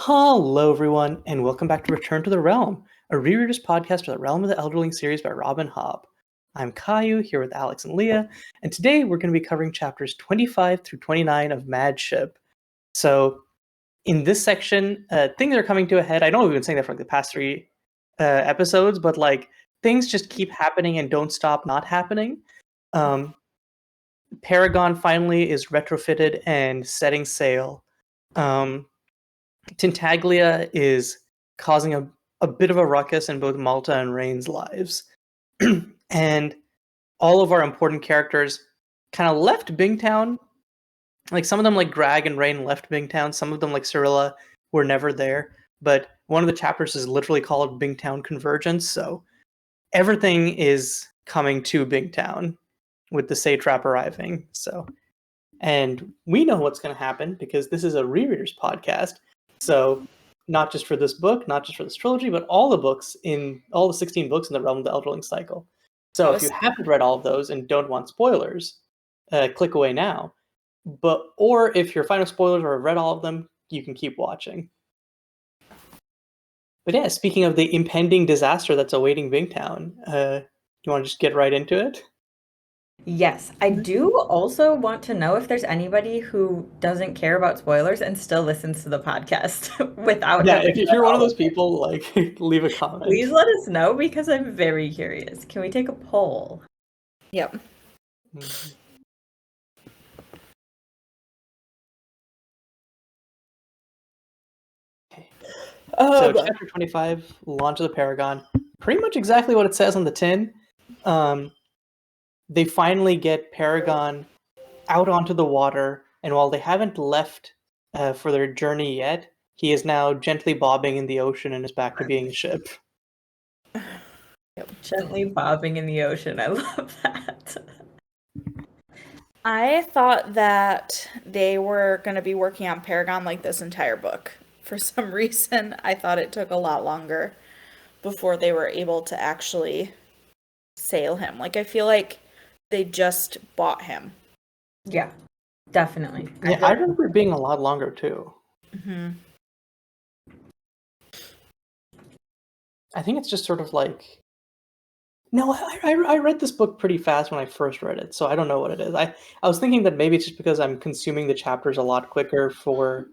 Hello, everyone, and welcome back to Return to the Realm, a rereaders podcast for the Realm of the Elderlings series by Robin Hobb. I'm Kayiu, here with Alex and Leah, and today we're going to be covering chapters 25 through 29 of Mad Ship. So, in this section, things are coming to a head. I know we've been saying that for the past three episodes, but things just keep happening and don't stop not happening. Paragon finally is retrofitted and setting sail. Tintaglia is causing a bit of a ruckus in both Malta and Rain's lives. And all of our important characters kind of left Bingtown. Like some of them, like Greg and Rain, left Bingtown. Some of them, like Cyrilla, were never there. But one of the chapters is literally called Bingtown Convergence. So everything is coming to Bingtown with the satrap arriving. And we know what's going to happen because this is a rereaders podcast. So not just for this book, not just for this trilogy, but all the books in all the 16 books in the Realm of the Elderling cycle. So if you haven't read all of those and don't want spoilers, click away now. Or if you're fine with spoilers or have read all of them, you can keep watching. But yeah, speaking of the impending disaster that's awaiting Bingtown, do you want to just get right into it? Yes, I do also want to know if there's anybody who doesn't care about spoilers and still listens to the podcast without. Yeah, if you're one of those people, leave a comment. Please let us know because I'm very curious. Can we take a poll? Yep. Mm-hmm. Okay. So chapter 25, Launch of the Paragon, pretty much exactly what it says on the tin. They finally get Paragon out onto the water, and while they haven't left for their journey yet, he is now gently bobbing in the ocean and is back to being a ship. Yep. Gently bobbing in the ocean. I love that. I thought that they were going to be working on Paragon like this entire book. For some reason, I thought it took a lot longer before they were able to actually sail him. I feel like they just bought him. Yeah, definitely. Yeah, I remember it being a lot longer too. Mm-hmm. I think it's just sort of like... No, I read this book pretty fast when I first read it, so I don't know what it is. I was thinking that maybe it's just because I'm consuming the chapters a lot quicker for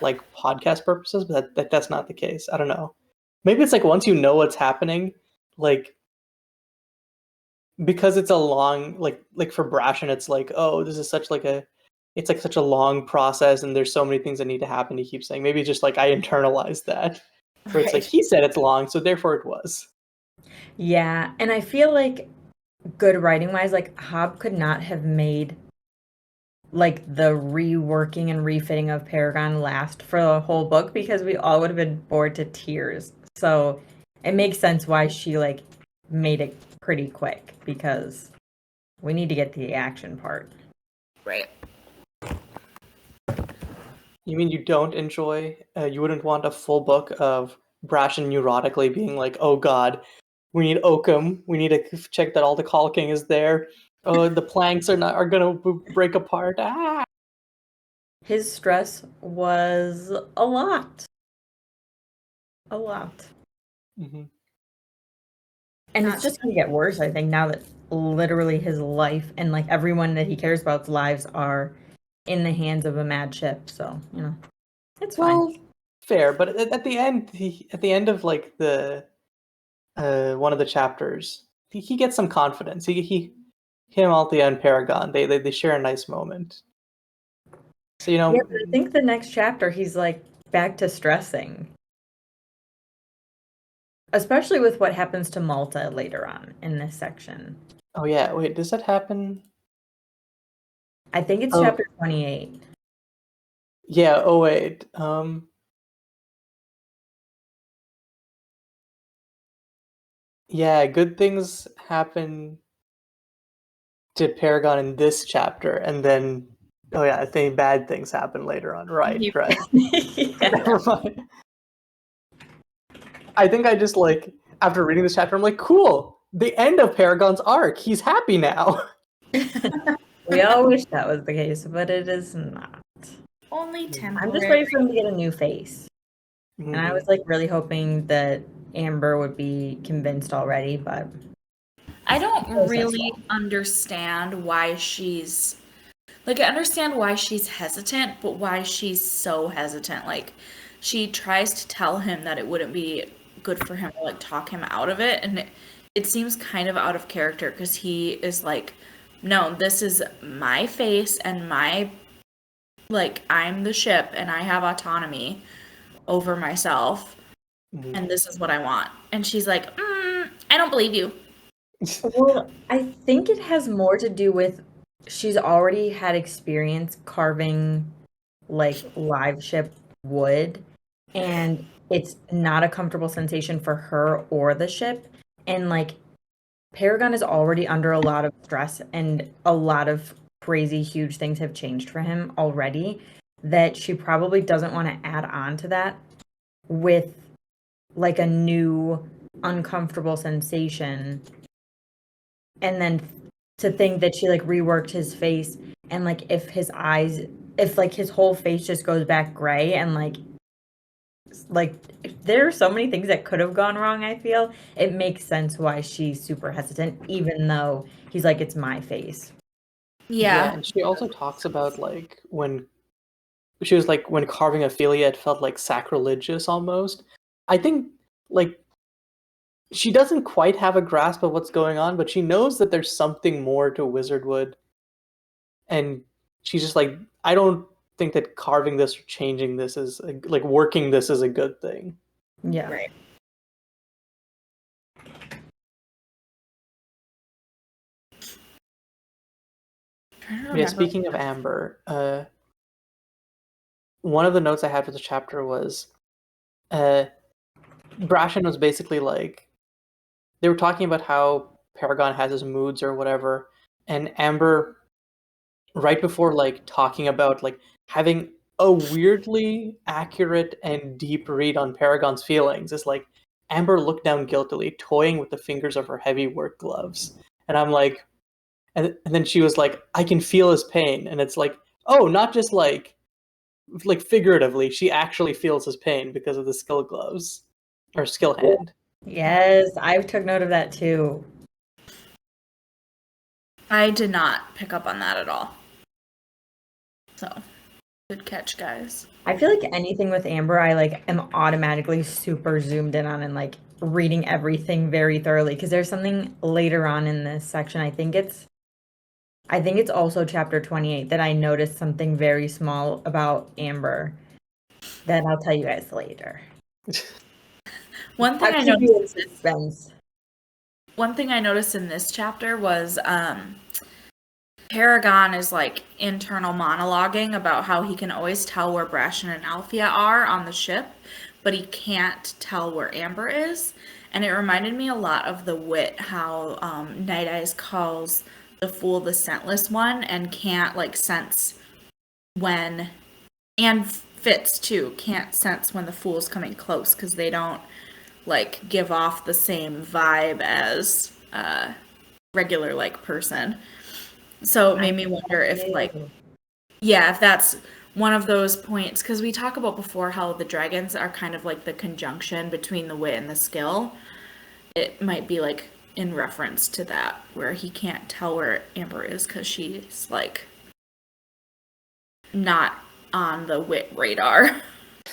podcast purposes, but that's not the case. I don't know. Maybe it's once you know what's happening, because it's a long for Brashen, it's this is such it's such a long process and there's so many things that need to happen. He keeps saying maybe just I internalized that, where it's he said it's long, so therefore it was. Yeah, and I feel like good writing wise, Hobb could not have made the reworking and refitting of Paragon last for the whole book because we all would have been bored to tears. So it makes sense why she made it pretty quick because we need to get to the action part. Right. You mean you don't enjoy, you wouldn't want a full book of Brashen neurotically being oh god, we need Oakham, we need to check that all the caulking is there, the planks are gonna break apart. His stress was a lot. Mm-hmm. And it's just gonna get worse, I think, now that literally his life and everyone that he cares about's lives are in the hands of a mad ship. So it's fine. Fair, but at the end, of the one of the chapters, he gets some confidence. Him, Althea, and Paragon, they share a nice moment. So Yeah, but I think the next chapter he's back to stressing. Especially with what happens to Malta later on in this section. Oh yeah, wait, does that happen? I think it's chapter 28. Yeah, oh wait. Yeah, good things happen to Paragon in this chapter, and then I think bad things happen later on. Right. Yeah. Never mind. I think I just after reading this chapter, I'm cool. The end of Paragon's arc. He's happy now. We all wish that was the case, but it is not. Only temporary. I'm just ready for him to get a new face. And I was like really hoping that Amber would be convinced already, but I don't really understand why she's like, I understand why she's hesitant, but why she's so hesitant. Like, she tries to tell him that it wouldn't be good for him to like talk him out of it, and it seems kind of out of character because he is like, no, this is my face and my, like, I'm the ship and I have autonomy over myself, and this is what I want. And she's like, I don't believe you. Well, I think it has more to do with she's already had experience carving like live ship wood, and it's not a comfortable sensation for her or the ship. And like Paragon is already under a lot of stress, and a lot of crazy huge things have changed for him already, that she probably doesn't want to add on to that with like a new uncomfortable sensation. And then to think that she like reworked his face, and like if like his whole face just goes back gray, and like there are so many things that could have gone wrong. I feel it makes sense why she's super hesitant, even though he's like, it's my face. Yeah. And she also talks about like when she was like, when carving Ophelia, it felt like sacrilegious almost. I think like she doesn't quite have a grasp of what's going on, but she knows that there's something more to Wizardwood, and she's just like, I don't think that carving this or changing this is like working this is a good thing. Yeah. Right. Yeah, speaking of Amber, one of the notes I had for the chapter was Brashen was basically like, they were talking about how Paragon has his moods or whatever, and Amber, right before like talking about like having a weirdly accurate and deep read on Paragon's feelings, is like, Amber looked down guiltily, toying with the fingers of her heavy work gloves. And I'm like, and then she was like, I can feel his pain. And it's like, oh, not just like figuratively, she actually feels his pain because of the skill gloves or skill hand. Yes, I took note of that too. I did not pick up on that at all. So, good catch, guys. I feel like anything with Amber, I like am automatically super zoomed in on and like reading everything very thoroughly, because there's something later on in this section. I think it's also chapter 28 that I noticed something very small about Amber that I'll tell you guys later. One thing I noticed in this chapter was Paragon is like internal monologuing about how he can always tell where Brashen and Althea are on the ship, but he can't tell where Amber is. And it reminded me a lot of the wit, how Night Eyes calls the fool the scentless one, and can't like sense when, and Fitz too, can't sense when the fool's coming close because they don't like give off the same vibe as a regular like person. So it made me wonder if like, yeah, if that's one of those points, because we talk about before how the dragons are kind of like the conjunction between the wit and the skill. It might be like in reference to that, where he can't tell where Amber is because she's like not on the wit radar.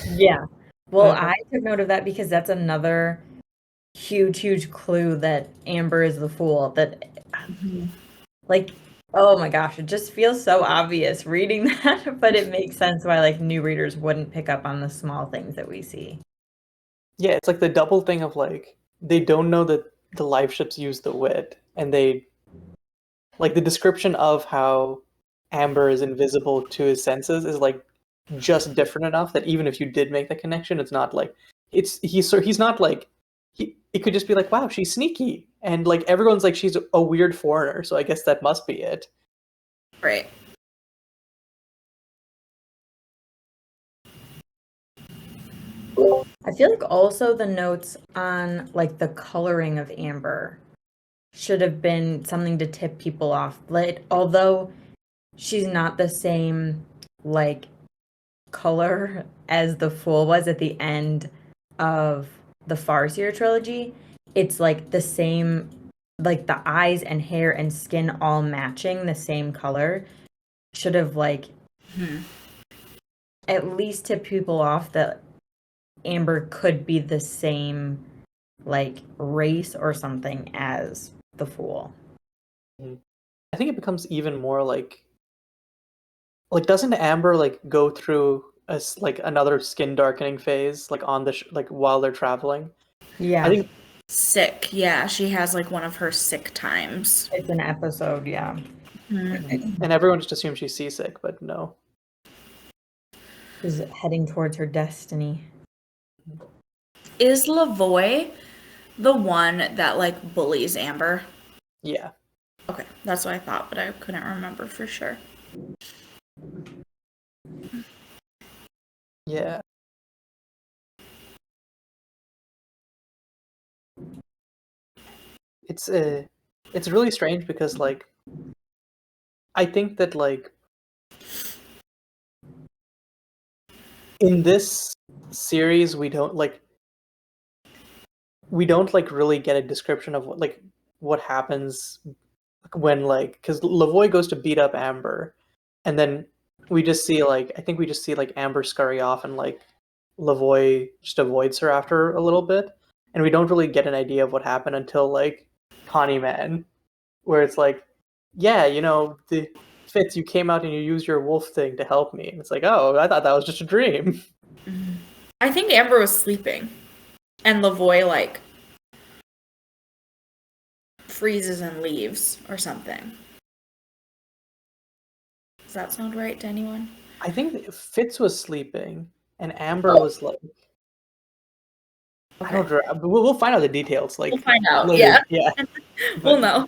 Yeah. Well, I took note of that because that's another huge clue that Amber is the fool. That, like, oh my gosh, it just feels so obvious reading that, but it makes sense why like new readers wouldn't pick up on the small things that we see. Yeah, it's like the double thing of like, they don't know that the live ships use the wit, and they like the description of how Amber is invisible to his senses is like just different enough that even if you did make the connection, it's not like he's not like it could just be like, wow, she's sneaky, and like everyone's like, she's a weird foreigner, so I guess that must be it. Right. I feel like also the notes on like the coloring of Amber should have been something to tip people off. Like, although she's not the same like color as the Fool was at the end of the Farseer trilogy. It's like the same, like the eyes and hair and skin all matching the same color. Should have like at least tipped people off that Amber could be the same like race or something as the Fool. I think it becomes even more like doesn't Amber like go through like another skin darkening phase like on the like while they're traveling? Yeah. I think Sick. Yeah, she has like one of her sick times. It's an episode, yeah. and everyone just assumes she's seasick, but no. She's heading towards her destiny. Is Lavoy the one that like bullies Amber? Yeah. Okay, that's what I thought, but I couldn't remember for sure. Yeah. It's really strange because like I think that like in this series we don't like really get a description of what happens when like because Lavoy goes to beat up Amber, and then we just see like I think we just see like Amber scurry off and like Lavoy just avoids her after a little bit, and we don't really get an idea of what happened until like Connie Man, where it's like, yeah, the Fitz, you came out and you used your wolf thing to help me, and it's like, oh, I thought that was just a dream. I think Amber was sleeping, and Lavoy like freezes and leaves or something. Does that sound right to anyone? I think Fitz was sleeping and Amber was like, I don't know. We'll find out the details. Like We'll find out. later. Yeah. Yeah. We'll know.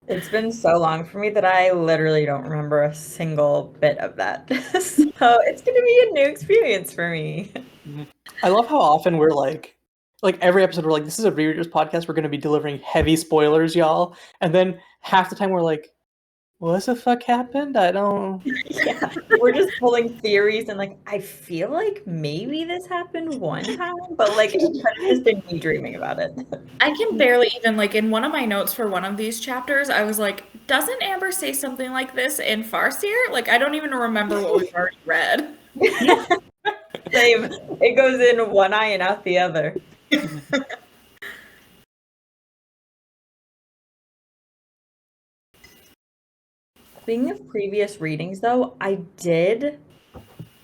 It's been so long for me that I literally don't remember a single bit of that. So it's going to be a new experience for me. I love how often we're like every episode we're like, this is a Rereaders podcast. We're going to be delivering heavy spoilers, y'all. And then half the time we're like, what the fuck happened? I don't. Yeah, we're just pulling theories and like, I feel like maybe this happened one time, but like, it could have just been me dreaming about it. I can barely even, like, in one of my notes for one of these chapters, I was like, doesn't Amber say something like this in Farseer? Like, I don't even remember what we've already read. Same. It goes in one eye and out the other. Speaking of previous readings, though, I did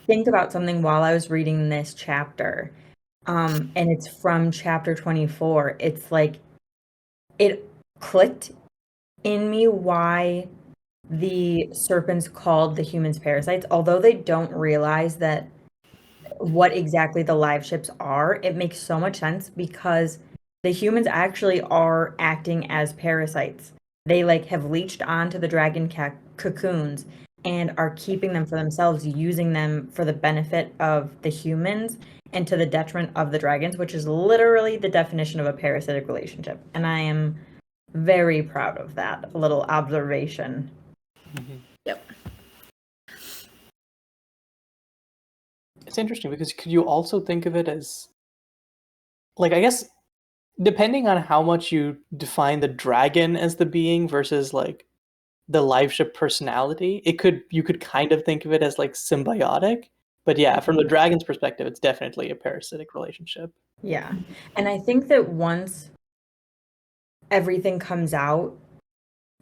think about something while I was reading this chapter. And it's from chapter 24. It's like, it clicked in me why the serpents called the humans parasites, although they don't realize that what exactly the live ships are. It makes so much sense because the humans actually are acting as parasites. They like have leached onto the dragon cocoons and are keeping them for themselves, using them for the benefit of the humans and to the detriment of the dragons, which is literally the definition of a parasitic relationship. And I am very proud of that little observation. Yep. It's interesting because could you also think of it as like, I guess depending on how much you define the dragon as the being versus like the live ship personality, you could kind of think of it as like symbiotic. But yeah, from the dragon's perspective, it's definitely a parasitic relationship. Yeah. And I think that once everything comes out,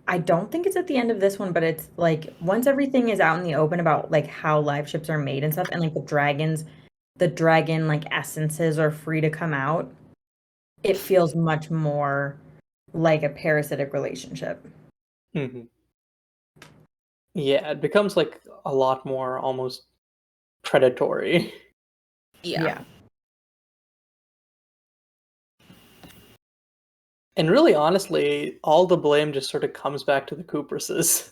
I don't think it's at the end of this one, but it's like once everything is out in the open about like how live ships are made and stuff, and like the dragon like essences are free to come out, it feels much more like a parasitic relationship. Mm-hmm. Yeah, it becomes like a lot more almost predatory. Yeah. And really, honestly, all the blame just sort of comes back to the Cooperses.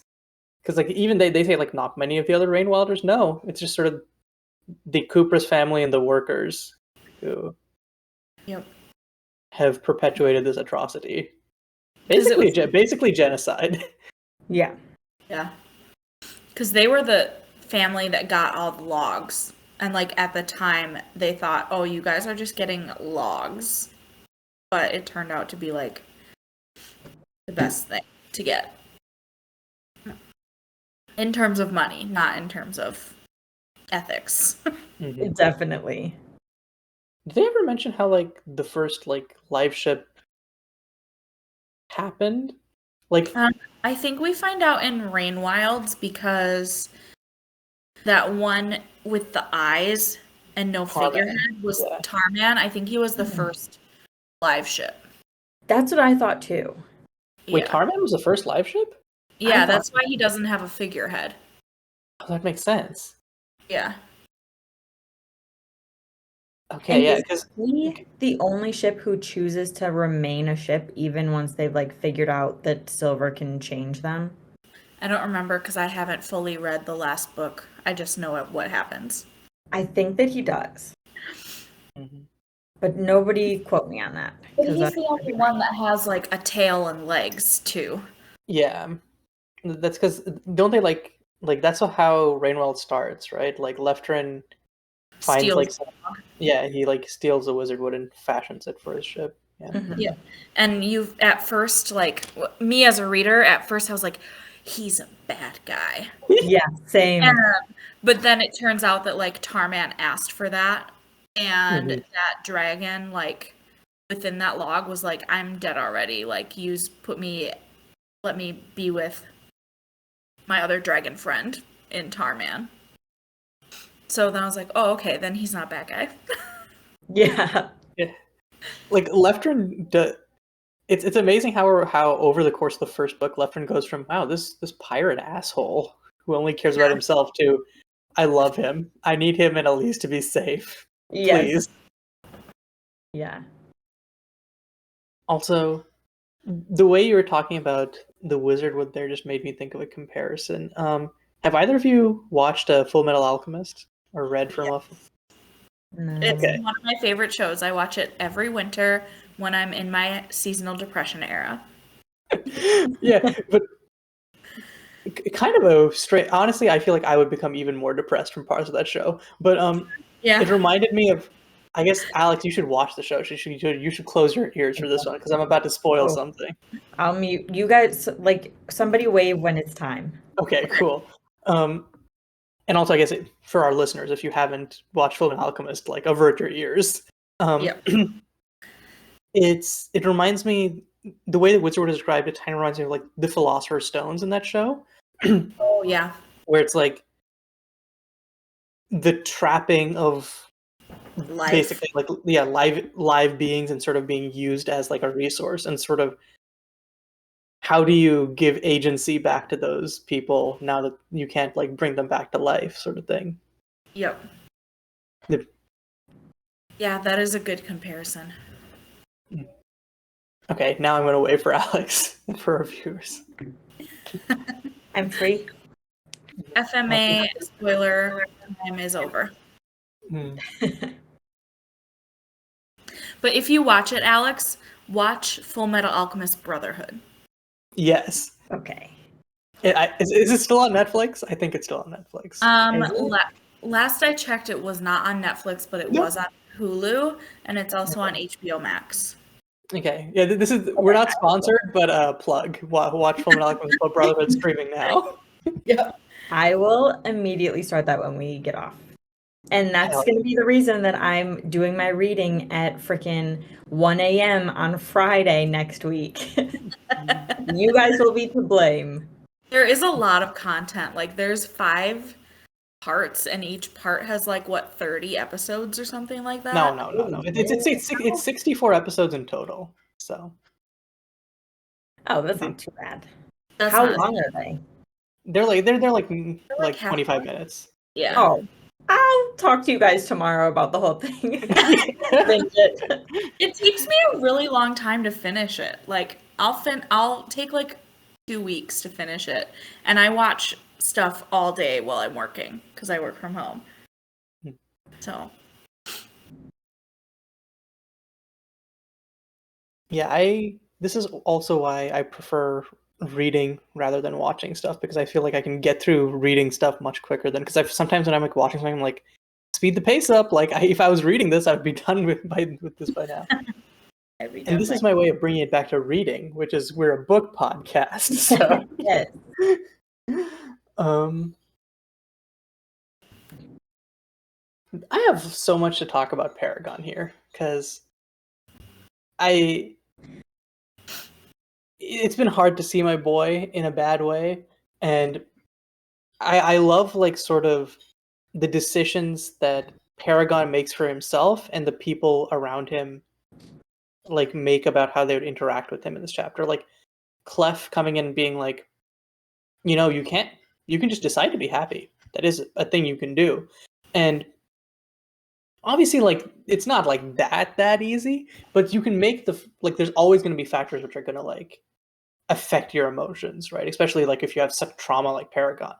Because like even they say like not many of the other Rainwilders. No, it's just sort of the Coopers family and the workers who have perpetuated this atrocity. Basically genocide. Yeah. Yeah. Because they were the family that got all the logs And like at the time they thought, oh, you guys are just getting logs. But it turned out to be like the best thing to get. In terms of money, not in terms of ethics. Mhm. Definitely. Did they ever mention how like the first like live ship happened? Like I think we find out in Rain Wilds because that one with the eyes and no Tarman, figurehead was yeah. Tarman. I think he was the first live ship. That's what I thought too. Wait, Yeah. Tarman was the first live ship? Yeah, I that's thought- why he doesn't have a figurehead. Oh, that makes sense. Yeah. Okay, And yeah, is because he the only ship who chooses to remain a ship even once they've like figured out that silver can change them? I don't remember because I haven't fully read the last book. I just know what happens. I think that he does, Mhm. but nobody quote me on that. But 'Cause he's the only one that has like a tail and legs too. yeah, that's because don't they like that's how Rainwell starts, right? Like Leftrin finds Steals. like yeah, he like steals a wizard wood and fashions it for his ship. Yeah. Mhm. Yeah. And you at first, like me as a reader, at first I was like, he's a bad guy. Yeah, same. But then it turns out that like Tarman asked for that, and Mhm. that dragon, like within that log, was like, I'm dead already. Like, let me be with my other dragon friend in Tarman. So then I was like, oh, okay, then he's not a bad guy. Yeah. Yeah. Like Leftrin, it's amazing how over the course of the first book, Leftrin goes from wow, this pirate asshole who only cares about himself to I love him. I need him in Elise to be safe. Yes. Please. Yeah. Also, the way you were talking about the wizard wood there just made me think of a comparison. Have either of you watched Full Metal Alchemist or read from a? No. It's Okay. one of my favorite shows. I watch it every winter when I'm in my seasonal depression era. Yeah, but kind of a straight. Honestly, I feel like I would become even more depressed from parts of that show. But Yeah. it reminded me of. I guess Alex, you should watch the show. You should close your ears for this one because I'm about to spoil Oh. something. I'll mute you guys. Like somebody wave when it's time. Okay, cool. And also, I guess for our listeners, if you haven't watched Fullmetal Alchemist, like avert your ears. Yep. It reminds me the way that Wizard was described. It kind of reminds me of like the Philosopher's Stones in that show, Oh yeah. where it's like the trapping of Life. basically like live beings and sort of being used as like a resource and sort of how do you give agency back to those people now that you can't like bring them back to life, sort of thing. Yep. The- Yeah, that is a good comparison. Okay, now I'm going to wait for Alex and for our viewers. I'm free. FMA spoiler time is over. Hmm. But if you watch it, Alex, watch Full Metal Alchemist Brotherhood. Yes. Okay. Is it still on Netflix? I think it's still on Netflix. Is it? Last I checked, it was not on Netflix, but it was on Hulu, and it's also on HBO Max. Okay. Yeah, this is we're not sponsored, but plug. Watch Fullmetal Alchemist Brotherhood streaming now. Yeah. I will immediately start that when we get off. And that's Hell going to be the reason that I'm doing my reading at frickin' 1 a.m. on Friday next week. You guys will be to blame. There is a lot of content. Like, there's 5 parts, and each part has, like, what, 30 episodes or something like that? No. It's 64 episodes in total. So. Oh, that's not too bad. That's How not- long are they? They're like half 25 hour. minutes. Yeah. Oh, I'll talk to you guys tomorrow about the whole thing. Binge it. It takes me a really long time to finish it. Like, I'll take, like, 2 weeks to finish it. And I watch stuff all day while I'm working, because I work from home. So. Yeah, this is also why I prefer reading rather than watching stuff because I feel like I can get through reading stuff much quicker than because sometimes when I'm like watching something I'm like speed the pace up. Like if I was reading this, I'd be done with this by now. And this is my way of bringing it back to reading, which is we're a book podcast. So, Yes. I have so much to talk about Paragon here because it's been hard to see my boy in a bad way, and I love like sort of the decisions that Paragon makes for himself and the people around him like make about how they would interact with him in this chapter. Like Clef coming in and being like, you can just decide to be happy. That is a thing you can do. And obviously like it's not like that easy, but you can make there's always going to be factors which are going to like affect your emotions, right? Especially like if you have such trauma like Paragon.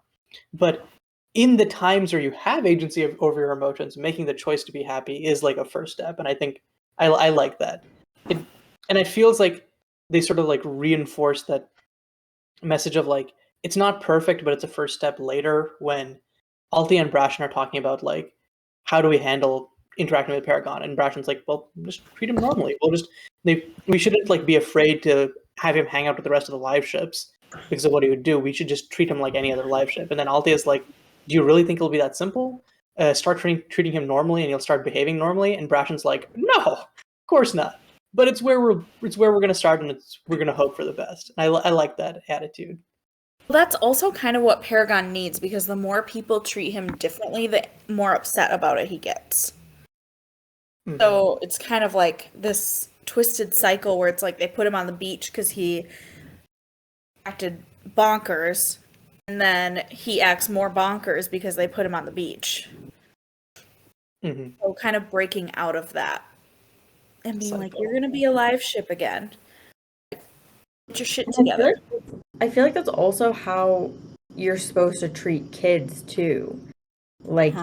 But in the times where you have agency over your emotions, making the choice to be happy is like a first step. And I think I like that. And it feels like they sort of like reinforce that message of like, it's not perfect, but it's a first step later when Althea and Brashen are talking about like, how do we handle interacting with Paragon? And Brashen's like, well, just treat him normally. We shouldn't like be afraid to have him hang out with the rest of the live ships because of what he would do. We should just treat him like any other live ship. And then Althea's like, do you really think it'll be that simple? Start treating him normally and he'll start behaving normally. And Brashen's like, no, of course not. But it's where we're going to start, and we're going to hope for the best. I like that attitude. Well, that's also kind of what Paragon needs, because the more people treat him differently, the more upset about it he gets. Mm-hmm. So it's kind of like this twisted cycle where it's like they put him on the beach because he acted bonkers, and then he acts more bonkers because they put him on the beach. Mm-hmm. So kind of breaking out of that and being like, you're going to be a live ship again. Get your shit together. I feel like that's also how you're supposed to treat kids too. Like,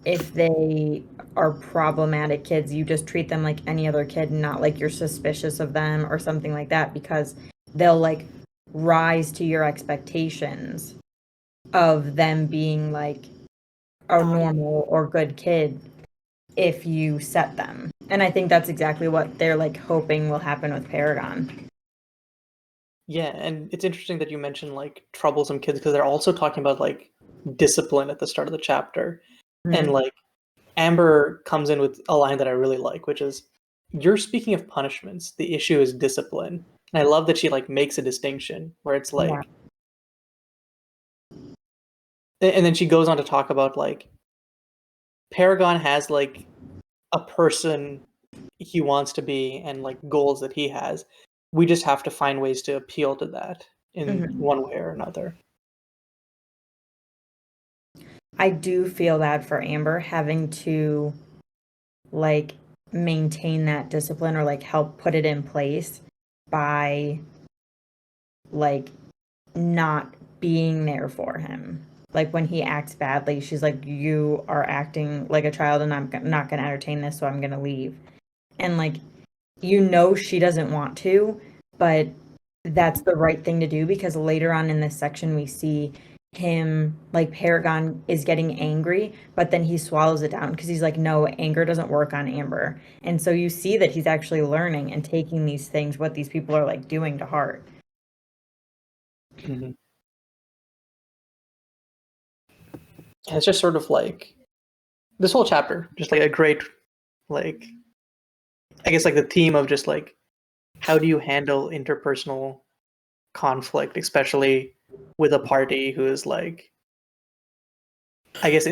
if they are problematic kids, you just treat them like any other kid, not like you're suspicious of them or something like that, because they'll like rise to your expectations of them being like a normal or good kid if you set them. And I think that's exactly what they're like hoping will happen with Paragon. Yeah, and it's interesting that you mentioned like troublesome kids, because they're also talking about like discipline at the start of the chapter. Mm-hmm. And like Amber comes in with a line that I really like, which is, you're speaking of punishments, the issue is discipline. And I love that she like makes a distinction where it's like, and then she goes on to talk about like Paragon has like a person he wants to be and like goals that he has. We just have to find ways to appeal to that in one way or another. I do feel bad for Amber having to like maintain that discipline or like help put it in place by like not being there for him. Like when he acts badly, she's like, you are acting like a child and I'm not going to entertain this, so I'm going to leave. And like, she doesn't want to, but that's the right thing to do, because later on in this section we see him, like Paragon is getting angry, but then he swallows it down because he's like, no, anger doesn't work on Amber. And so you see that he's actually learning and taking these things, what these people are like doing, to heart. Mm-hmm. And it's just sort of like this whole chapter, just like a great, like, I guess like the theme of just like, how do you handle interpersonal conflict, especially with a party who is like, I guess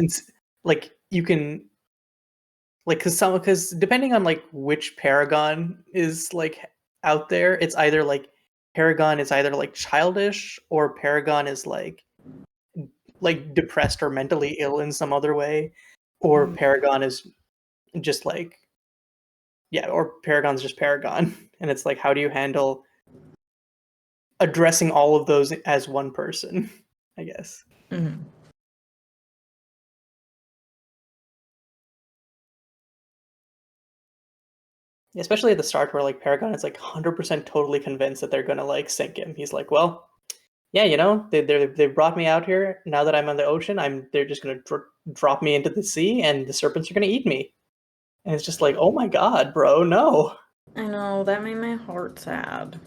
like you can like, because depending on like which Paragon is like out there, it's either like Paragon is either like childish or Paragon is like depressed or mentally ill in some other way, or Paragon is just like, or Paragon's just Paragon. And it's like, how do you handle addressing all of those as one person, I guess. Mm-hmm. Especially at the start where like Paragon is like 100% totally convinced that they're gonna like sink him. He's like, well, yeah, you know, they brought me out here. Now that I'm on the ocean, they're just gonna drop me into the sea, and the serpents are gonna eat me. And it's just like, oh my god, bro, no. I know, that made my heart sad.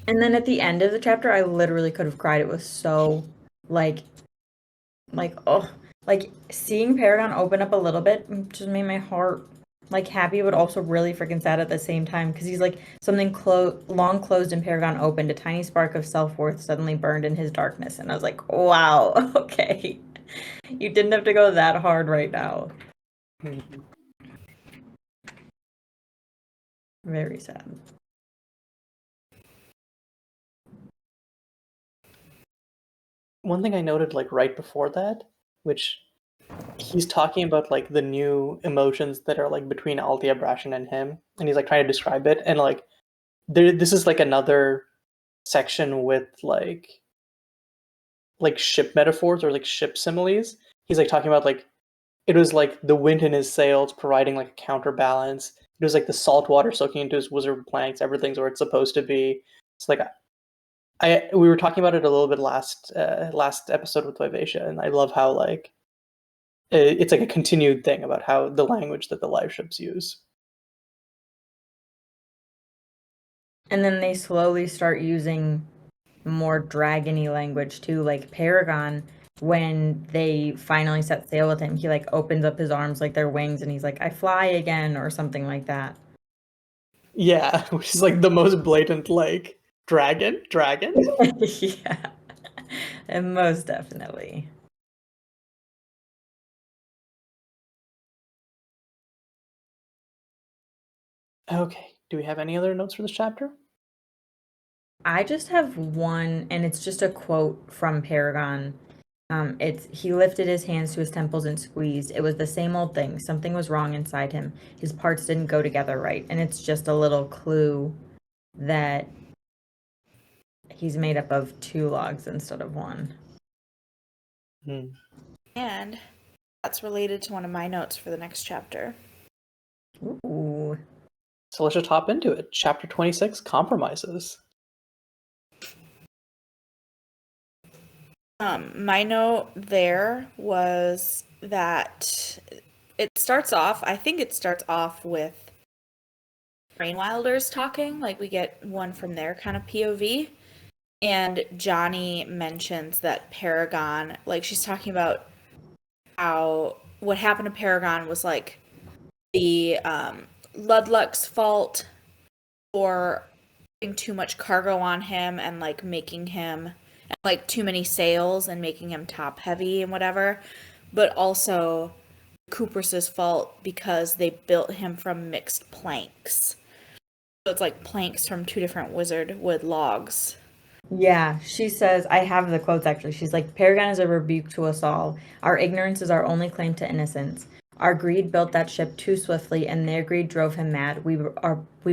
And then at the end of the chapter, I literally could have cried. It was so, like, oh, like, seeing Paragon open up a little bit just made my heart, like, happy, but also really freaking sad at the same time. Because he's like, something long closed in Paragon opened, a tiny spark of self-worth suddenly burned in his darkness. And I was like, wow, okay. You didn't have to go that hard right now. Very sad. One thing I noted, like, right before that, which he's talking about, like, the new emotions that are, like, between Althea Brashen and him, and he's, like, trying to describe it, and, like, this is, like, another section with, like ship metaphors or, like, ship similes. He's, like, talking about, like, it was, like, the wind in his sails providing, like, a counterbalance. It was, like, the salt water soaking into his wizard planks. Everything's where it's supposed to be. It's, like, we were talking about it a little bit last episode with Vivacia, and I love how, like, it's like a continued thing about how the language that the live ships use. And then they slowly start using more dragony language too, like Paragon. When they finally set sail with him, he like opens up his arms like they're wings, and he's like, "I fly again," or something like that. Yeah, which is like the most blatant, like, dragon. Yeah, and most definitely. Okay, do we have any other notes for this chapter? I just have one, and it's just a quote from Paragon. He lifted his hands to his temples and squeezed. It was the same old thing. Something was wrong inside him. His parts didn't go together right. And it's just a little clue that he's made up of 2 logs instead of 1. And that's related to one of my notes for the next chapter. Ooh. So let's just hop into it. Chapter 26, Compromises. My note there was that I think it starts off with Rainwilders talking, like we get one from their kind of POV, and Johnny mentions that Paragon, like she's talking about how what happened to Paragon was like the Ludluck's fault for putting too much cargo on him and like making him like too many sails and making him top heavy and whatever, but also Cooper's fault because they built him from mixed planks. So it's like planks from 2 different wizard wood logs. Yeah, she says, I have the quotes actually. She's like, Paragon is a rebuke to us all. Our ignorance is our only claim to innocence. Our greed built that ship too swiftly, and their greed drove him mad. We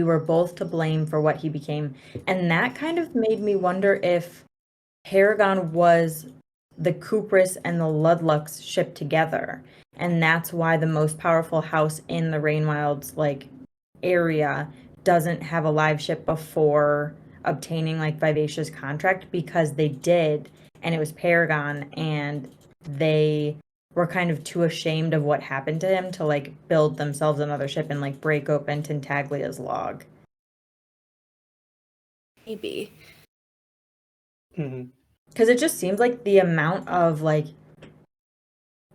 were both to blame for what he became. And that kind of made me wonder if Paragon was the Cooper's and the Ludluck's ship together. And that's why the most powerful house in the Rainwild's like area doesn't have a live ship before obtaining like Vivacia's contract, because they did, and it was Paragon, and they were kind of too ashamed of what happened to him to like build themselves another ship and like break open Tintaglia's log. Maybe. Because it just seems like the amount of like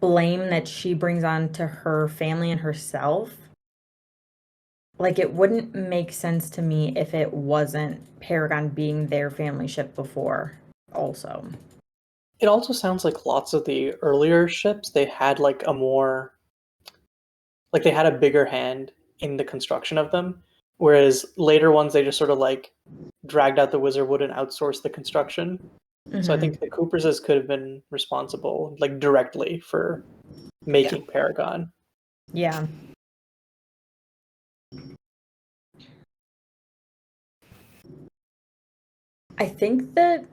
blame that she brings on to her family and herself, like it wouldn't make sense to me if it wasn't Paragon being their family ship before also. It also sounds like lots of the earlier ships, they had like they had a bigger hand in the construction of them, whereas later ones they just sort of like dragged out the wizard wood and outsourced the construction. So I think the Cooperses could have been responsible, like directly, for making Paragon. Yeah. I think that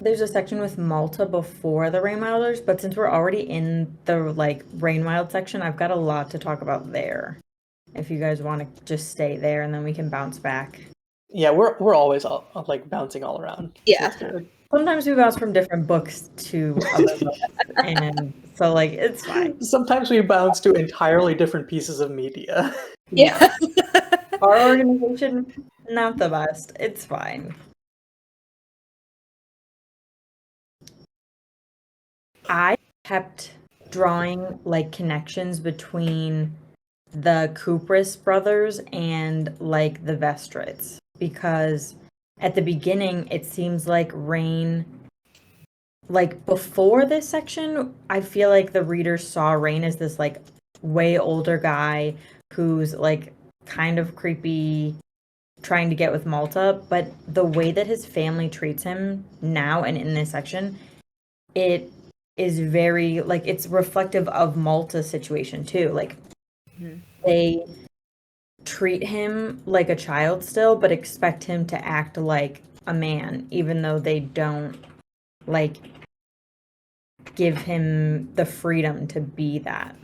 there's a section with Malta before the Rainwilders, but since we're already in the like Rainwild section, I've got a lot to talk about there. If you guys want to just stay there, and then we can bounce back. Yeah, we're always like bouncing all around. Yeah. Sometimes we bounce from different books to other books, and so like it's fine. Sometimes we bounce to entirely different pieces of media. Yeah. Our organization, not the best. It's fine. I kept drawing like connections between the Kupris brothers and like the Vestrids, because at the beginning it seems like Rain, like before this section, I feel like the readers saw Rain as this like way older guy who's like kind of creepy, trying to get with Malta, but the way that his family treats him now and in this section, it is very like it's reflective of Malta's situation too. Like they treat him like a child still, but expect him to act like a man, even though they don't like give him the freedom to be that.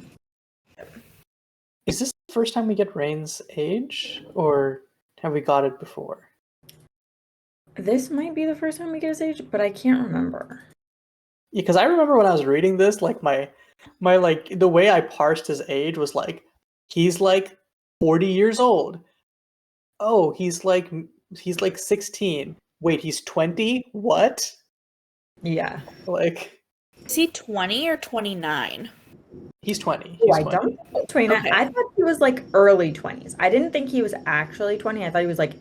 Is this the first time we get Rain's age, or have we got it before? This might be the first time we get his age, but I can't remember. Yeah, because I remember when I was reading this, like my like the way I parsed his age was like he's like 40 years old. Oh, he's like 16. Wait, he's 20? What? Yeah. Like Is he 20 or 29? he's 20. Oh, He's I 20. don't think 29. Okay. I thought he was like early 20s. I didn't think he was actually 20. I thought he was like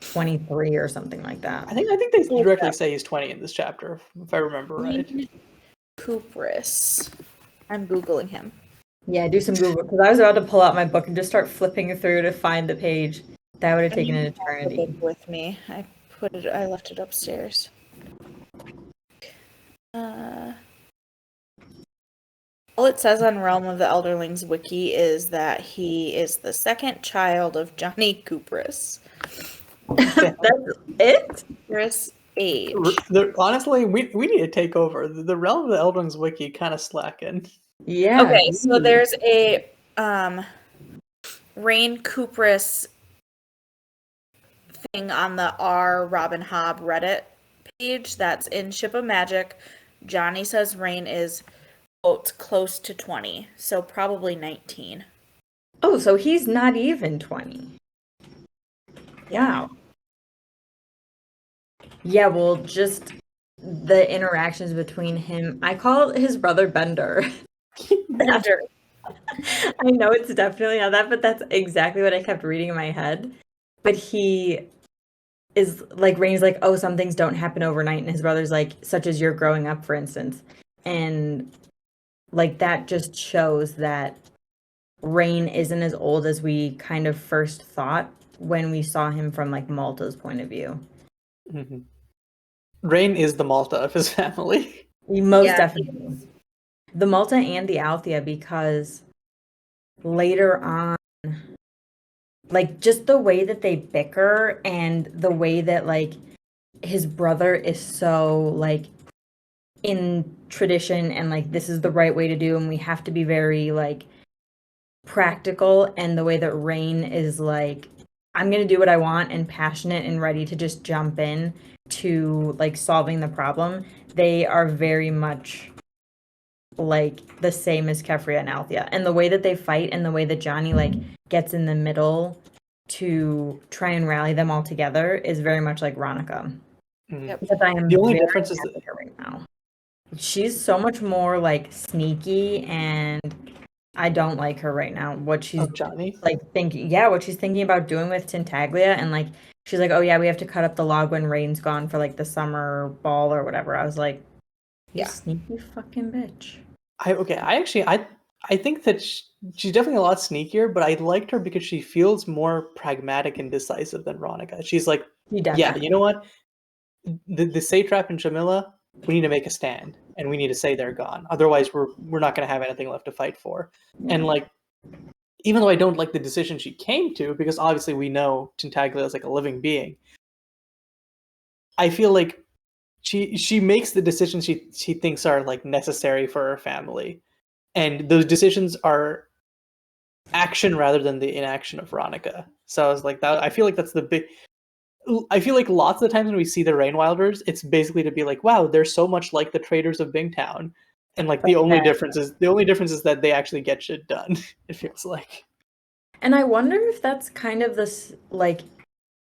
23 or something like that. I think they directly say he's 20 in this chapter, if I remember right. Rain Kupris. I'm Googling him. Yeah, do some Google, because I was about to pull out my book and just start flipping through to find the page. That would have taken an I have the eternity. book with me. I left it upstairs. All it says on Realm of the Elderlings wiki is that he is the second child of Johnny Kupris. That's it? Kupris age. Honestly, we need to take over. The Realm of the Elderlings wiki kind of slacking. Yeah. Okay, so there's a Rain Kupris thing on the Robin Hobb Reddit page that's in Ship of Magic. Johnny says Rain is, quote, close to 20, so probably 19. Oh, so he's not even 20. Wow. Yeah, well, just the interactions between him. I call his brother Bender. Bender. I know it's definitely not that, but that's exactly what I kept reading in my head. But he is like, Rain's like, oh, some things don't happen overnight. And his brother's like, such as you're growing up, for instance. And like, that just shows that Rain isn't as old as we kind of first thought when we saw him from like Malta's point of view. Mm-hmm. Rain is the Malta of his family. Most definitely. The Malta and the Althea, because later on, like just the way that they bicker and the way that like his brother is so like in tradition and like this is the right way to do and we have to be very like practical, and the way that Rain is like, I'm gonna do what I want and passionate and ready to just jump in to like solving the problem. They are very much like the same as Kefria and Althea, and the way that they fight and the way that Johnny like gets in the middle to try and rally them all together is very much like Ronica. Yep. Because I am The only very difference is happy with her right now. She's so much more like sneaky, and I don't like her right now. What she's Johnny? like thinking, what she's thinking about doing with Tintaglia, and like she's like, oh yeah, we have to cut up the log when Rain's gone for like the summer ball or whatever. I was like, you sneaky fucking bitch. I think that she's definitely a lot sneakier, but I liked her because she feels more pragmatic and decisive than Ronica. She's like, yeah, you know what? The Satrap and Jamilla, we need to make a stand, and we need to say they're gone. Otherwise, we're not going to have anything left to fight for. Yeah. And like, even though I don't like the decision she came to, because obviously we know Tintaglia is like a living being, I feel like she makes the decisions she thinks are like necessary for her family, and those decisions are action rather than the inaction of Ronica. So I was like, that I feel like that's the big. I feel like lots of the times when we see the Rainwilders, it's basically to be like, wow, they're so much like the traders of Bingtown. And like the only difference is that they actually get shit done, it feels like. And I wonder if that's kind of this like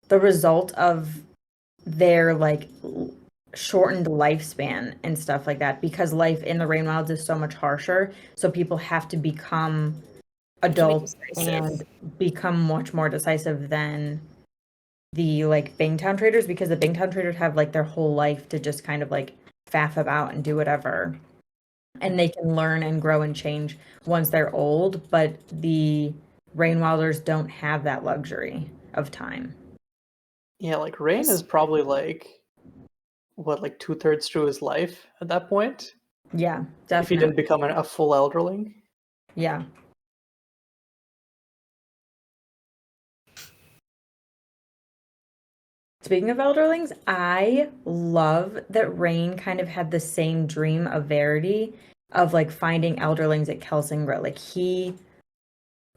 the result of their like shortened lifespan and stuff like that, because life in the Rainwilds is so much harsher, so people have to become adults and become much more decisive than the like Bingtown traders, because the Bingtown traders have like their whole life to just kind of like faff about and do whatever, and they can learn and grow and change once they're old, but the Rainwilders don't have that luxury of time. Yeah, like Rain is probably like what, like 2/3 through his life at that point? Yeah, If he definitely. didn't become a full elderling. Yeah. Speaking of Elderlings, I love that Rain kind of had the same dream of Verity of like finding Elderlings at Kelsingra. Like he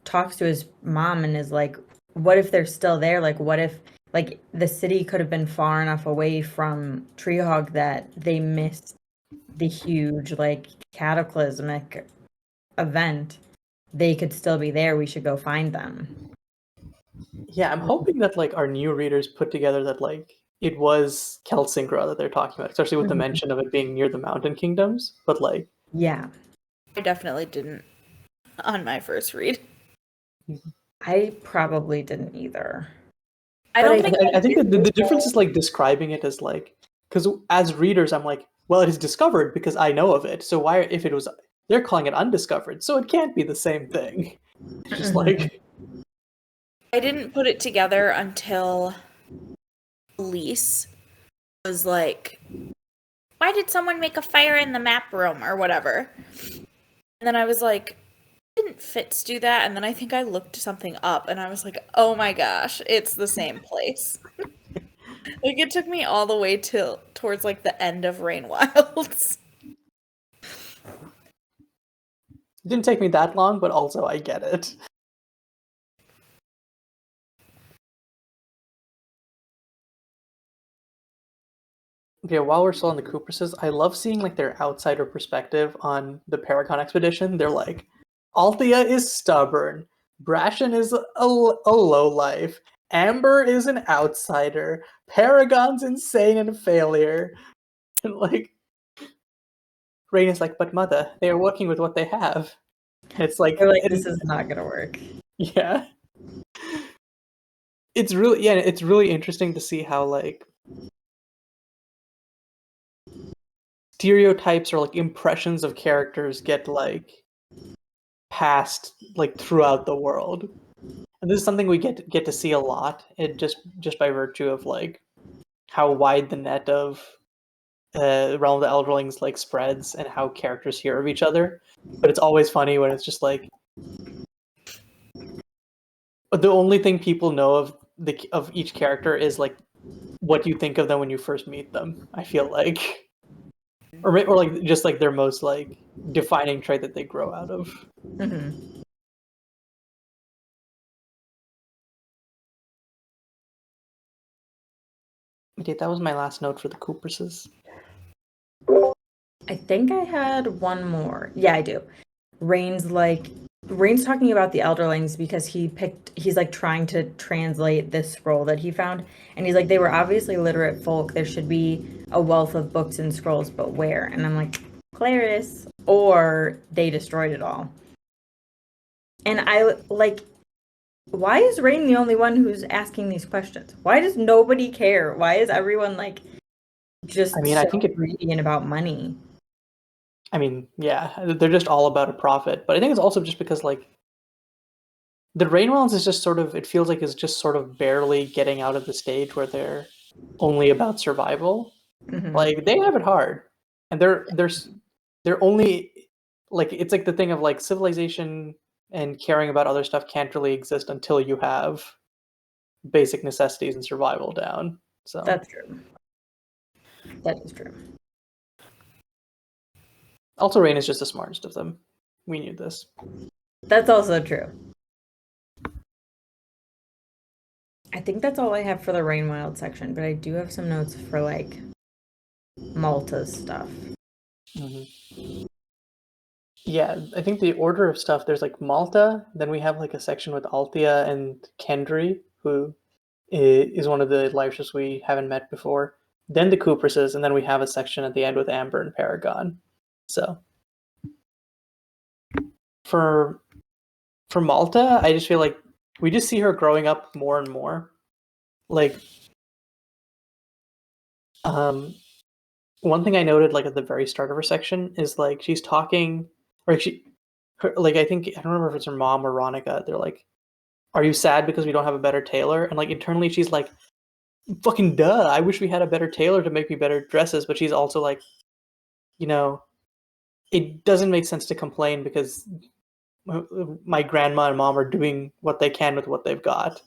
talks to his mom and is like, what if they're still there? Like what if like the city could have been far enough away from Treehog that they missed the huge like cataclysmic event. They could still be there. We should go find them. Yeah, I'm hoping that like our new readers put together that like it was Kelsingra that they're talking about, especially with the mention of it being near the Mountain Kingdoms. But like, Yeah. I definitely didn't on my first read. I probably didn't either. I But don't think I think that the difference is like describing it as like, because as readers, I'm like, well, it is discovered because I know of it. So why, if it was, they're calling it undiscovered, so it can't be the same thing. It's just like, I didn't put it together until Elise was like, why did someone make a fire in the map room or whatever? And then I was like, didn't Fitz do that? And then I think I looked something up and I was like, oh my gosh, it's the same place. Like it took me all the way towards like the end of Rain Wilds. it didn't take me that long, but also I get it. Yeah, while we're still on the Cooperses, I love seeing like their outsider perspective on the Paragon expedition. They're like, Althea is stubborn, Brashen is a lowlife, Amber is an outsider, Paragon's insane and a failure. And like, Rain is like, but mother, they are working with what they have. And it's like, They're like, this is not gonna work. yeah. It's really interesting to see how like stereotypes or like impressions of characters get like passed like throughout the world. And this is something we get to see a lot, it just by virtue of like how wide the net of Realm of the Elderlings like spreads and how characters hear of each other. But it's always funny when it's just like the only thing people know of each character is like what you think of them when you first meet them. I feel like, or like just like their most like defining trait that they grow out of. Mm-hmm. Okay, that was my last note for the Cooperses. I think I had one more. Yeah, I do. Rain's talking about the Elderlings because he's like trying to translate this scroll that he found, and he's like, they were obviously literate folk, there should be a wealth of books and scrolls, but where? And I'm like, Claris, or they destroyed it all. And I like, why is Rain the only one who's asking these questions? Why does nobody care? Why is everyone like just I think greedy and about money? I mean, yeah, they're just all about a profit. But I think it's also just because like the Rainwells is just sort of, it feels like it's just sort of barely getting out of the stage where they're only about survival. Mm-hmm. Like they have it hard, and they're only like, it's like the thing of like civilization and caring about other stuff can't really exist until you have basic necessities and survival down. So That's true. That is true. also, Rain is just the smartest of them. We knew this. That's also true. I think that's all I have for the Rain Wild section, but I do have some notes for like Malta's stuff. Yeah, I think the order of stuff, there's like Malta, then we have like a section with Althea and Kendry, who is one of the live ships we haven't met before. Then the Cooperses, and then we have a section at the end with Amber and Paragon. So for Malta, I just feel like we just see her growing up more and more. Like, one thing I noted, like at the very start of her section, is like she's talking, or like I think I don't remember if it's her mom or Ronica. They're like, "Are you sad because we don't have a better tailor?" And like internally, she's like, "Fucking duh! I wish we had a better tailor to make me better dresses." But she's also like, it doesn't make sense to complain because my grandma and mom are doing what they can with what they've got.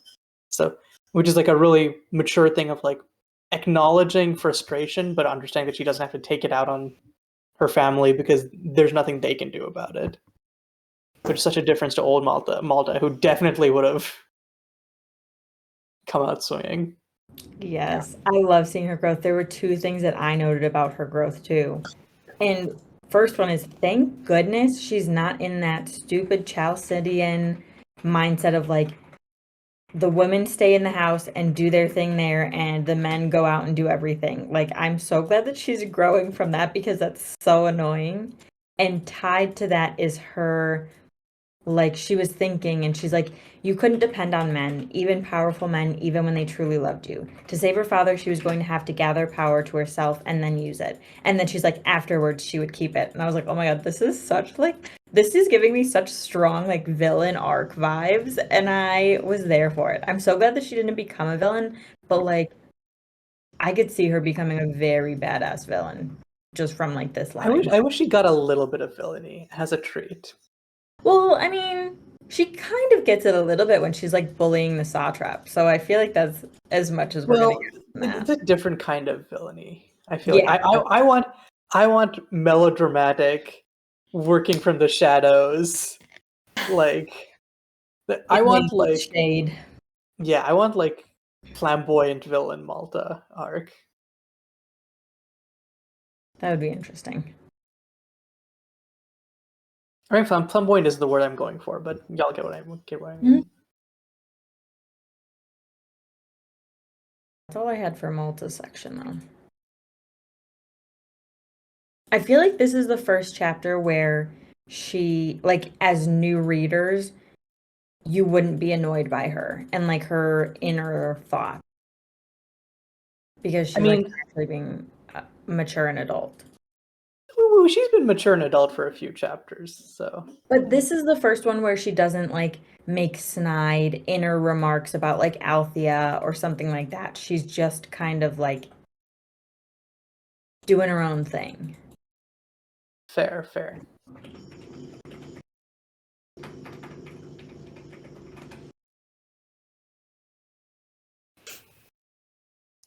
So, which is like a really mature thing of like acknowledging frustration, but understanding that she doesn't have to take it out on her family because there's nothing they can do about it. Which is such a difference to old Malta, who definitely would have come out swinging. Yes, I love seeing her growth. There were two things that I noted about her growth too. And first one is thank goodness she's not in that stupid Chalcidian mindset of like the women stay in the house and do their thing there and the men go out and do everything. Like I'm so glad that she's growing from that because that's so annoying. And tied to that is her like she was thinking and she's like you couldn't depend on men, even powerful men, even when they truly loved you. To save her father, she was going to have to gather power to herself and then use it. And then she's like afterwards she would keep it. And I was like, oh my god, this is such like this is giving me such strong like villain arc vibes, and I was there for it. I'm so glad that she didn't become a villain, but like I could see her becoming a very badass villain just from like this line. I wish she got a little bit of villainy as a treat. Well, I mean, she kind of gets it a little bit when she's like bullying the satrap. So I feel like that's as much as we're gonna get from that. It's a different kind of villainy. I feel Yeah. like I want melodramatic, working from the shadows. Like I want like shade. yeah, I want like flamboyant villain Malta arc. That would be interesting. I mean, flamboyant is the word I'm going for, but y'all get what I mean. That's all I had for Malta's section, though. I feel like this is the first chapter where she, like, as new readers, you wouldn't be annoyed by her and like her inner thought because she's like actually being mature and adult. She's been mature and adult for a few chapters, so. But this is the first one where she doesn't like make snide inner remarks about like Althea or something like that. She's just kind of like doing her own thing. Fair.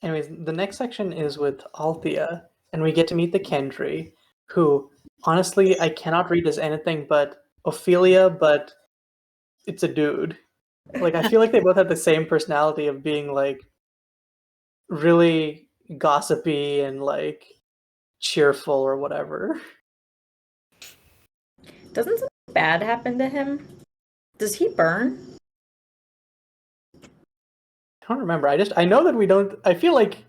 Anyways, the next section is with Althea, and we get to meet the Kendry, who, honestly, I cannot read as anything but Ophelia, but it's a dude. Like, I feel like they both have the same personality of being, like, really gossipy and, like, cheerful or whatever. Doesn't something bad happen to him? Does he burn? I don't remember. I know that we don't. I feel like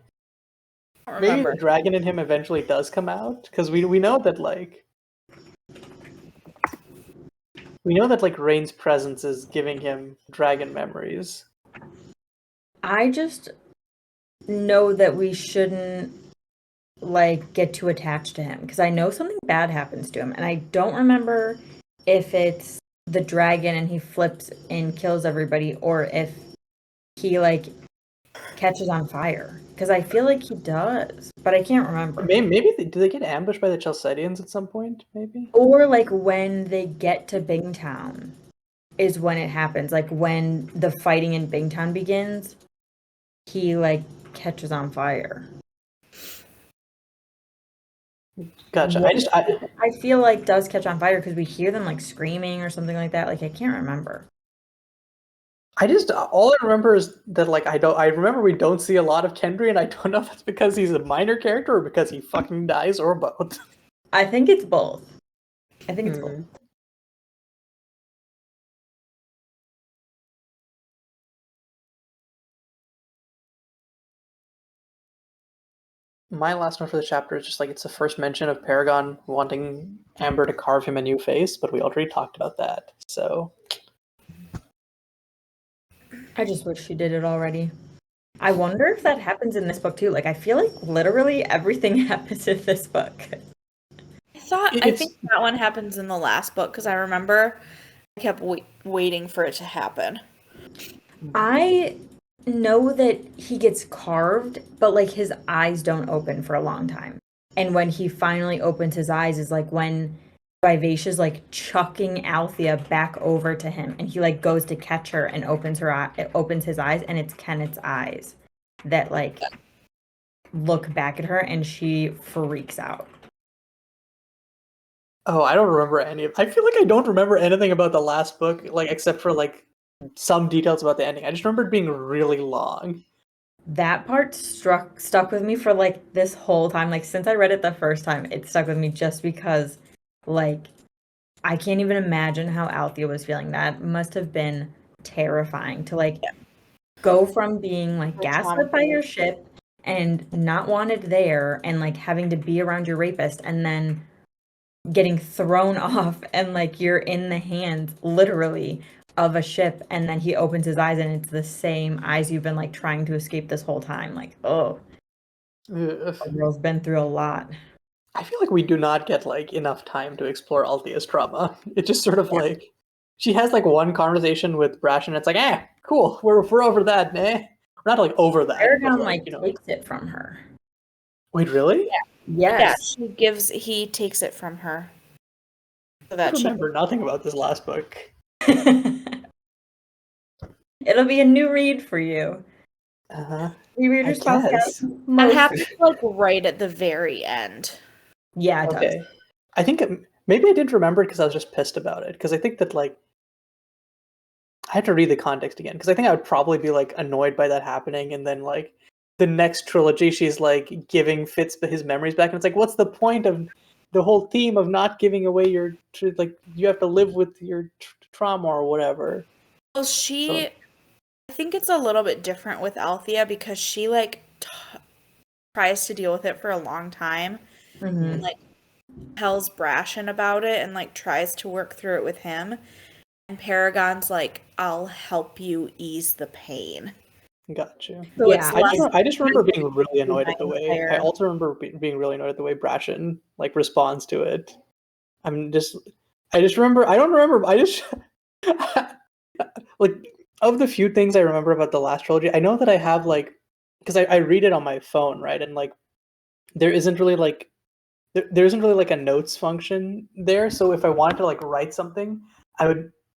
maybe the dragon in him eventually does come out because we know that like Rain's presence is giving him dragon memories. I just know that we shouldn't like get too attached to him because I know something bad happens to him, and I don't remember if it's the dragon and he flips and kills everybody or if he like catches on fire, because I feel like he does, but I can't remember. Maybe do they get ambushed by the Chalcidians at some point? Maybe, or like when they get to Bingtown is when it happens. Like when the fighting in Bingtown begins, he like catches on fire. Gotcha. I feel like does catch on fire because we hear them like screaming or something like that. Like I can't remember. I just all I remember is that like I remember we don't see a lot of Kendry, and I don't know if it's because he's a minor character or because he fucking dies or both. I think it's both. I think it's both. My last note for the chapter is just like it's the first mention of Paragon wanting Amber to carve him a new face, but we already talked about that. So I just wish she did it already. I wonder if that happens in this book too. Like, I feel like literally everything happens in this book. I think that one happens in the last book because I remember I kept waiting for it to happen. I know that he gets carved, but like his eyes don't open for a long time. And when he finally opens his eyes is like when Vivacia's like chucking Althea back over to him, and he like goes to catch her and opens his eyes, and it's Kennit's eyes that like look back at her, and she freaks out. Oh, I don't remember any of. I feel like I don't remember anything about the last book, like except for like some details about the ending. I just remember it being really long. That part stuck with me for like this whole time. Like since I read it the first time, it stuck with me just because like I can't even imagine how Althea was feeling. That must have been terrifying to like go from being like gaslit by your ship and not wanted there and like having to be around your rapist and then getting thrown off and like you're in the hands literally of a ship, and then he opens his eyes and it's the same eyes you've been like trying to escape this whole time. Like, oh, the girl's been through a lot. I feel like we do not get like enough time to explore Althea's trauma. It's just sort of like she has like one conversation with Brash, and it's like, cool, we're over that, eh? We're not like over that. Paragon like takes it from her. Wait, really? Yeah. Yes. Yeah, he takes it from her. So that I remember nothing about this last book. It'll be a new read for you. Rereaders podcast. I'm happy like right at the very end. Yeah, it does. I think maybe I didn't remember it because I was just pissed about it. Because I think that like I had to read the context again. Because I think I would probably be like annoyed by that happening, and then like the next trilogy, she's like giving Fitz his memories back, and it's like, what's the point of the whole theme of not giving away your like you have to live with your trauma or whatever. Well, I think it's a little bit different with Althea because she like tries to deal with it for a long time, and like tells Brashen about it and like tries to work through it with him. And Paragon's like, I'll help you ease the pain. Gotcha. So yeah, I just remember being really annoyed at the way. I also remember being really annoyed at the way Brashen like responds to it. I just remember. I don't remember. I just like of the few things I remember about the last trilogy. I know that I have like because I read it on my phone, right? And like there isn't really like a notes function there. So if I wanted to like write something,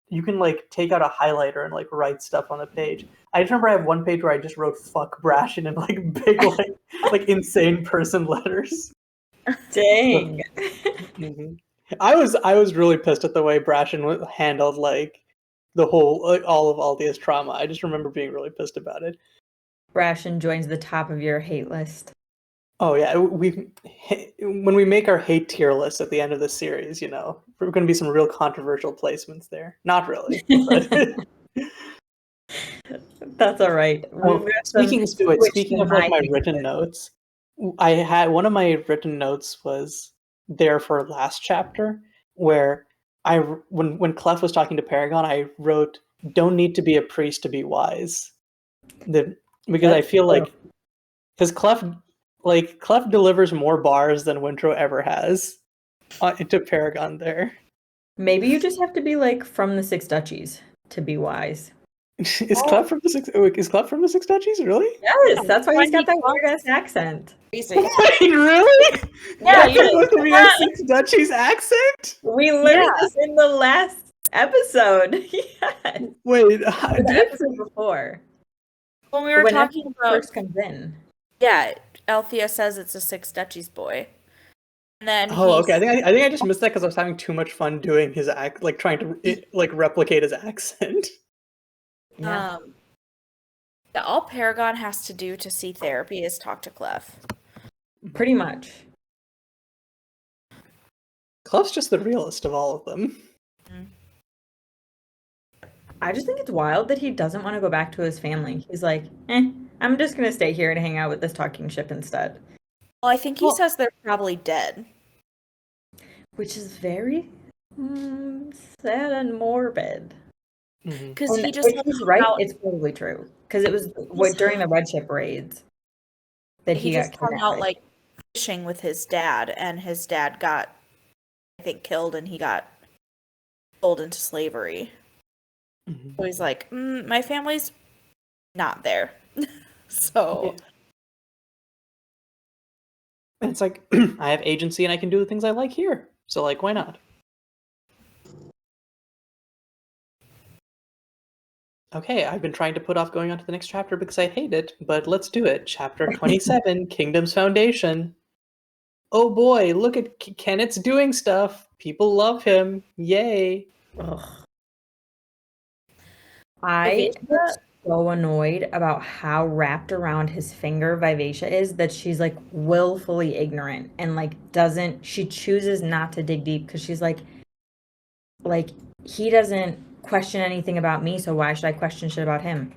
you can like take out a highlighter and like write stuff on the page. I just remember I have one page where I just wrote "fuck Brashen" in like big like insane person letters. Dang. I was really pissed at the way Brashen handled like the whole all of Althea's trauma. I just remember being really pissed about it. Brashen joins the top of your hate list. Oh yeah, when we make our hate tier list at the end of the series, you know, we're going to be some real controversial placements there. Not really. But that's all right. Speaking of like my written notes, I had one of my written notes was there for last chapter where when Clef was talking to Paragon, I wrote, "Don't need to be a priest to be wise," because I feel like because Clef delivers more bars than Wintro ever has into Paragon there. Maybe you just have to be like from the Six Duchies to be wise. Is Clef from the Six Duchies? Really? Yes, that's why he's got that weird ass accent. Wait, really? Yeah, you're supposed to be a Six Duchies accent? We learned this in the last episode. Yeah. Wait, the episode before. When we were talking about first comes in. Yeah, Althea says it's a Six Duchies boy. And then okay. I think I just missed that because I was having too much fun doing his act, like trying to like replicate his accent. Yeah. Yeah, all Paragon has to do to see therapy is talk to Clef. Pretty much. Clef's just the realest of all of them. I just think it's wild that he doesn't want to go back to his family. He's like, I'm just going to stay here and hang out with this talking ship instead. Well, I think he says they're probably dead. Which is very sad and morbid. Because he just if he's right, it's probably true. Because it was during the Red Ship raids that he got just hung out like fishing with his dad, and his dad got, I think, killed, and he got sold into slavery. So he's like, my family's not there. So And it's like, I have agency and I can do the things I like here. So, like, why not? Okay, I've been trying to put off going on to the next chapter because I hate it, but let's do it. Chapter 27, Kingdom's Foundation. Oh boy, look at Kennit's doing stuff. People love him. Yay. Ugh. I get so annoyed about how wrapped around his finger Vivacia is that she's like willfully ignorant and like she chooses not to dig deep because she's like he doesn't question anything about me, so why should I question shit about him?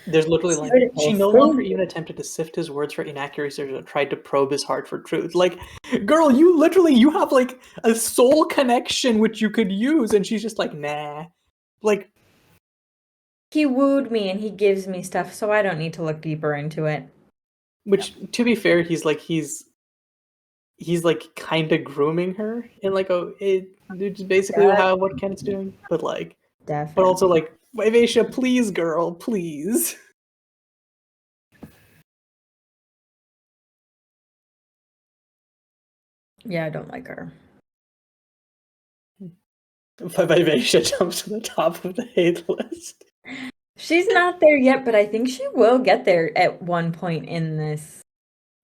There's literally like, she no longer even attempted to sift his words for inaccuracies or tried to probe his heart for truth. Like, girl, you have like a soul connection which you could use, and she's just like, nah. Like, he wooed me and he gives me stuff, so I don't need to look deeper into it. Which, to be fair, he's like kind of grooming her in like it's basically what Kennit's doing. But like, definitely. But also like, Vivacia, please, girl, please. Yeah, I don't like her. Vivacia jumps to the top of the hate list. She's not there yet, but I think she will get there at one point in this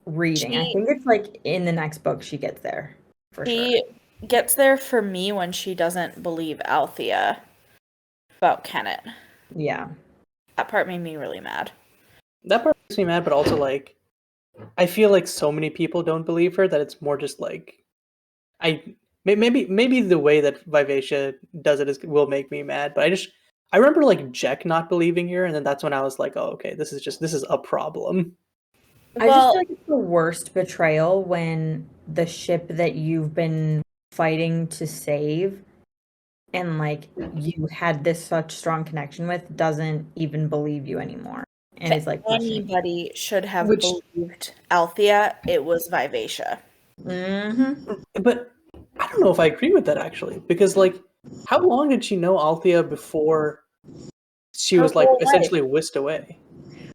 reading. I think it's like in the next book she gets there. She gets there for me when she doesn't believe Althea about Kennit. Yeah. That part made me really mad. That part makes me mad, but also like, I feel like so many people don't believe her that it's more just like, maybe the way that Vivacia does it will make me mad, but I remember like Jack not believing her, and then that's when I was like, oh, okay, this is a problem. I just feel like it's the worst betrayal when the ship that you've been fighting to save and like you had this such strong connection with doesn't even believe you anymore. And it's like anybody should have believed Althea, it was Vivacia. But I don't know if I agree with that actually, because like, how long did she know Althea before she was like essentially whisked away?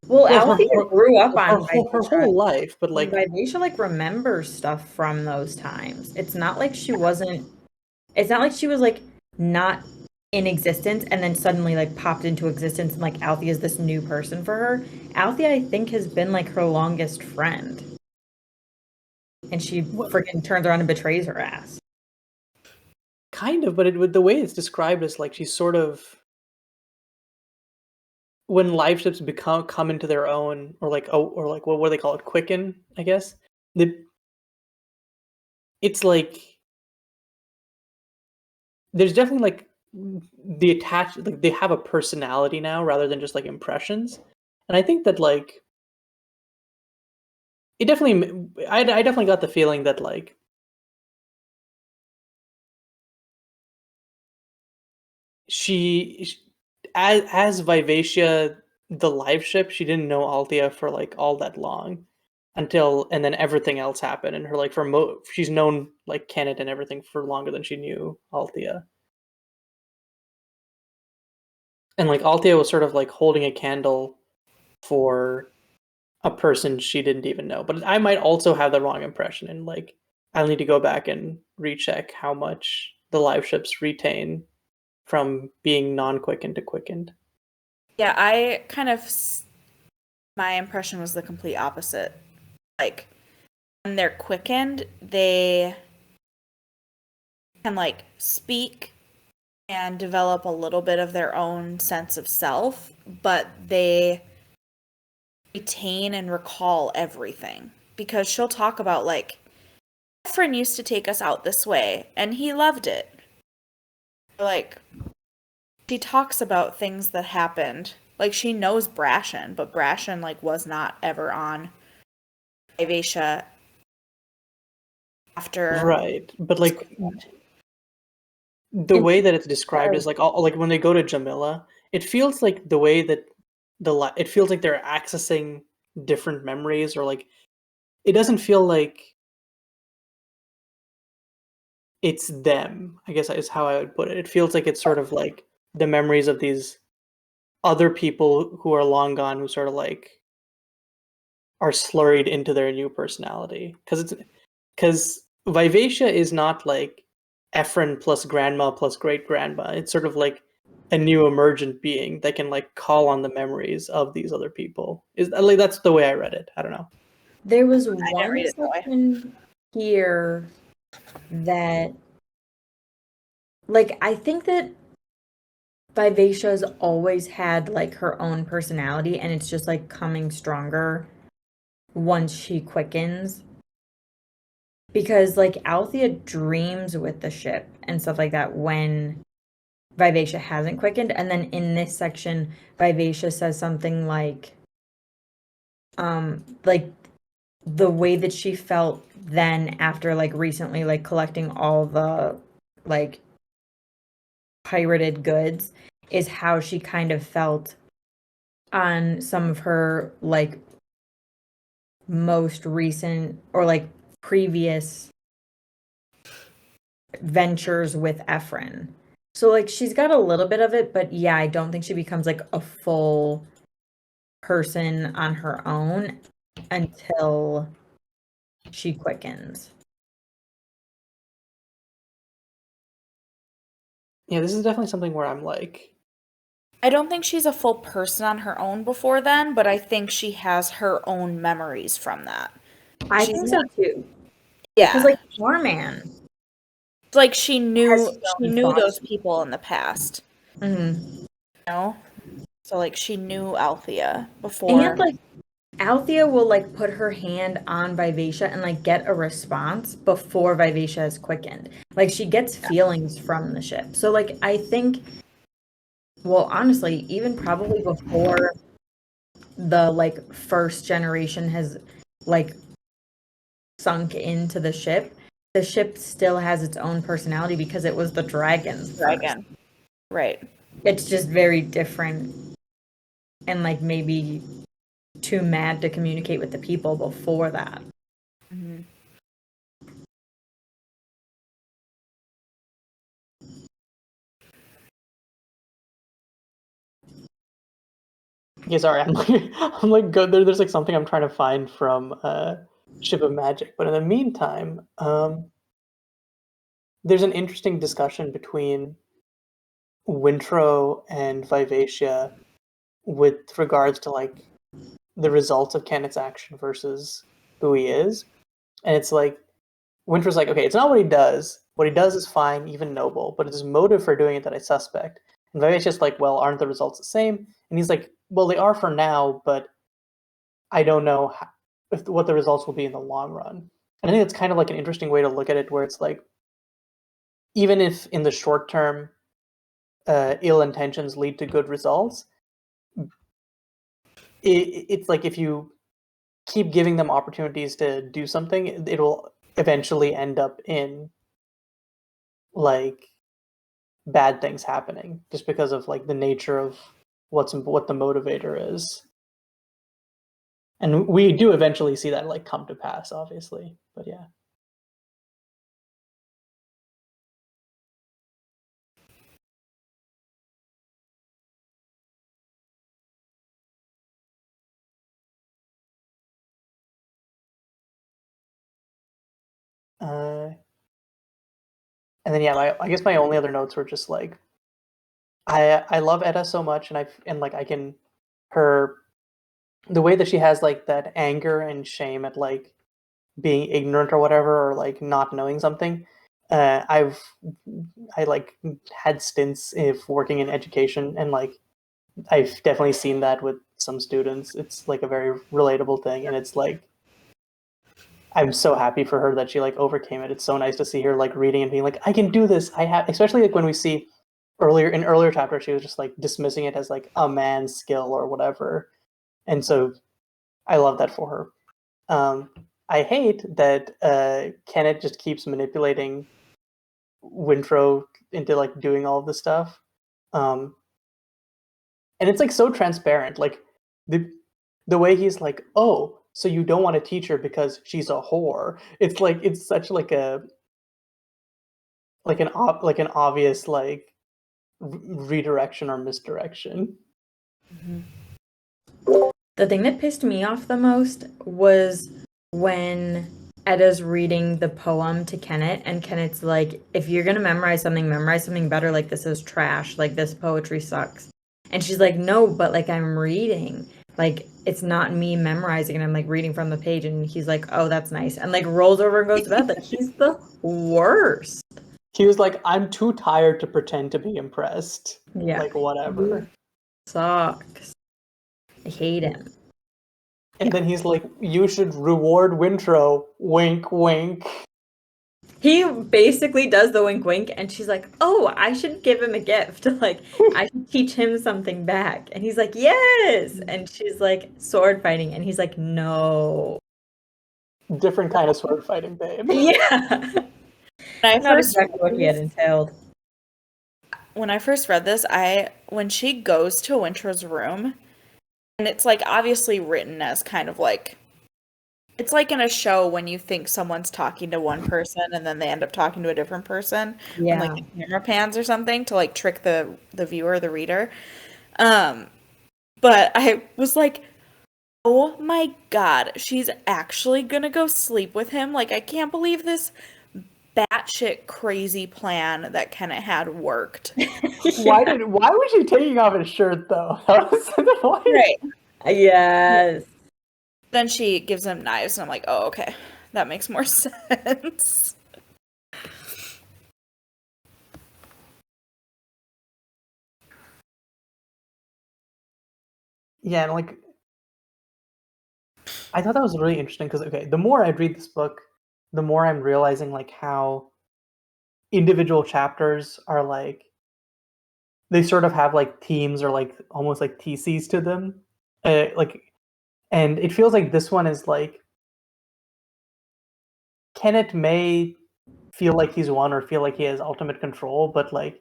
Well, Althea grew up on her whole life, but like Vivacia like remembers stuff from those times. It's not like she wasn't. It's not like she was like not in existence and then suddenly like popped into existence and like Althea is this new person for her. Althea, I think, has been like her longest friend. And she freaking turns around and betrays her ass. Kind of, but the way it's described is like she's sort of, when life ships come into their own, or like what do they call it, quicken, I guess. It's like there's definitely like the attached, like they have a personality now rather than just like impressions, and I think that like it definitely, I definitely got the feeling that like she as Vivacia, the live ship, she didn't know Althea for like all that long and then everything else happened, and her like she's known like Kennit and everything for longer than she knew Althea. And like Althea was sort of like holding a candle for a person she didn't even know. But I might also have the wrong impression, and like I'll need to go back and recheck how much the live ships retain from being non-quickened to quickened. Yeah, my impression was the complete opposite. Like, when they're quickened, they can like speak and develop a little bit of their own sense of self, but they retain and recall everything. Because she'll talk about, like, my friend used to take us out this way, and he loved it. Like, she talks about things that happened. Like, she knows Brashen, but Brashen, like, was not ever on Vivacia after. Right, but like the way that it's described is like all, like when they go to Jamilla, it feels like the way that it feels like they're accessing different memories, or like it doesn't feel like it's them, I guess is how I would put it. It feels like it's sort of like the memories of these other people who are long gone, who sort of like are slurried into their new personality. Because Vivacia is not like Ephraim plus grandma plus great grandma. It's sort of like a new emergent being that can like call on the memories of these other people. Is like that's the way I read it. I don't know. There was didn't one read it that way. section here that, like, I think that Vivacia's always had like her own personality, and it's just like coming stronger once she quickens. Because like Althea dreams with the ship and stuff like that when Vivacia hasn't quickened, and then in this section Vivacia says something like the way that she felt then after like recently like collecting all the like pirated goods is how she kind of felt on some of her like most recent or like previous ventures with Ephraim. So like she's got a little bit of it, but yeah, I don't think she becomes like a full person on her own until she quickens. Yeah, this is definitely something where I'm like, I don't think she's a full person on her own before then, but I think she has her own memories from that. I She's think so too. Yeah. Because like Starman. Like she knew own those thoughts. people in the past. Mm-hmm. You know? So like she knew Althea before. And like Althea will like put her hand on Vivacia and like get a response before Vivacia is quickened. Like she gets feelings from the ship. So like I think, well, honestly, even probably before the like first generation has like sunk into the ship still has its own personality because it was the dragon's Dragon. first. Right. It's just very different and like maybe too mad to communicate with the people before that. Mm-hmm. yeah, sorry, I'm like good. There's like something I'm trying to find from Ship of Magic, but in the meantime, there's an interesting discussion between Wintro and Vivacia with regards to like the results of Kennit's action versus who he is. And it's like Wintro's like, okay, it's not what he does. What he does is fine, even noble, but it's his motive for doing it that I suspect. And Vivacia's just like, well, aren't the results the same? And he's like, well, they are for now, but I don't know what the results will be in the long run. And I think it's kind of like an interesting way to look at it, where it's like, even if in the short term, ill intentions lead to good results, it's like if you keep giving them opportunities to do something, it'll eventually end up in like bad things happening, just because of like the nature of what the motivator is. And we do eventually see that like come to pass, obviously. But yeah. And then yeah, I guess my only other notes were just like, I love Etta so much, and like I can her the way that she has like that anger and shame at like being ignorant or whatever, or like not knowing something. I like had stints of working in education, and like I've definitely seen that with some students. It's like a very relatable thing, and it's like I'm so happy for her that she like overcame it. It's so nice to see her like reading and being like, I can do this. I have, especially like when we see earlier chapters, she was just like dismissing it as like a man's skill or whatever. And so I love that for her. I hate that Kennit just keeps manipulating Wintro into like doing all of this stuff. And it's like so transparent. Like the way he's like, oh, so you don't want to teach her because she's a whore. It's like it's such like a like an obvious like redirection or misdirection. The thing that pissed me off the most was when Etta's reading the poem to Kennit, and Kennit's like, if you're gonna memorize something better. Like, this is trash. Like, this poetry sucks. And she's like, no, but like, I'm reading. Like, it's not me memorizing, and I'm like reading from the page. And he's like, oh, that's nice. And like rolls over and goes to bed. Like, he's the worst. He was like, I'm too tired to pretend to be impressed. Yeah. Like, whatever. Sucks. I hate him. And then he's like, you should reward Wintro. Wink, wink. He basically does the wink wink, and she's like, oh, I should give him a gift. Like, I should teach him something back. And he's like, yes. And she's like, sword fighting. And he's like, no. Different kind of sword fighting, babe. Yeah. When Not exactly what he had entailed. When I first read this, when she goes to Wintro's room, and it's like obviously written as kind of like, it's like in a show when you think someone's talking to one person and then they end up talking to a different person. Yeah. When, like, the camera pans or something to like trick the viewer, the reader. But I was like, oh my god, she's actually gonna go sleep with him. Like, I can't believe this batshit crazy plan that Kennit had worked. Why was she taking off his shirt though? That was the point. Right. Yes. Then she gives him knives, and I'm like, oh, okay. That makes more sense. Yeah, and like, I thought that was really interesting because, okay, the more I read this book, the more I'm realizing like how individual chapters are like, they sort of have like themes or like almost like theses to them. Like, and it feels like this one is like, Kennit may feel like he's won or feel like he has ultimate control, but like,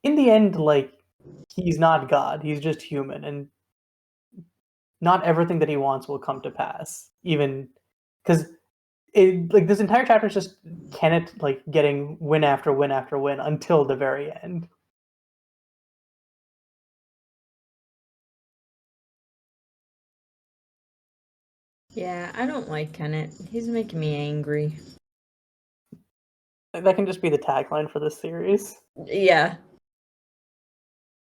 in the end, like, he's not God. He's just human, and not everything that he wants will come to pass. Even because like this entire chapter is just Kennit like getting win after win after win until the very end. Yeah, I don't like Kennit. He's making me angry. That can just be the tagline for this series. Yeah.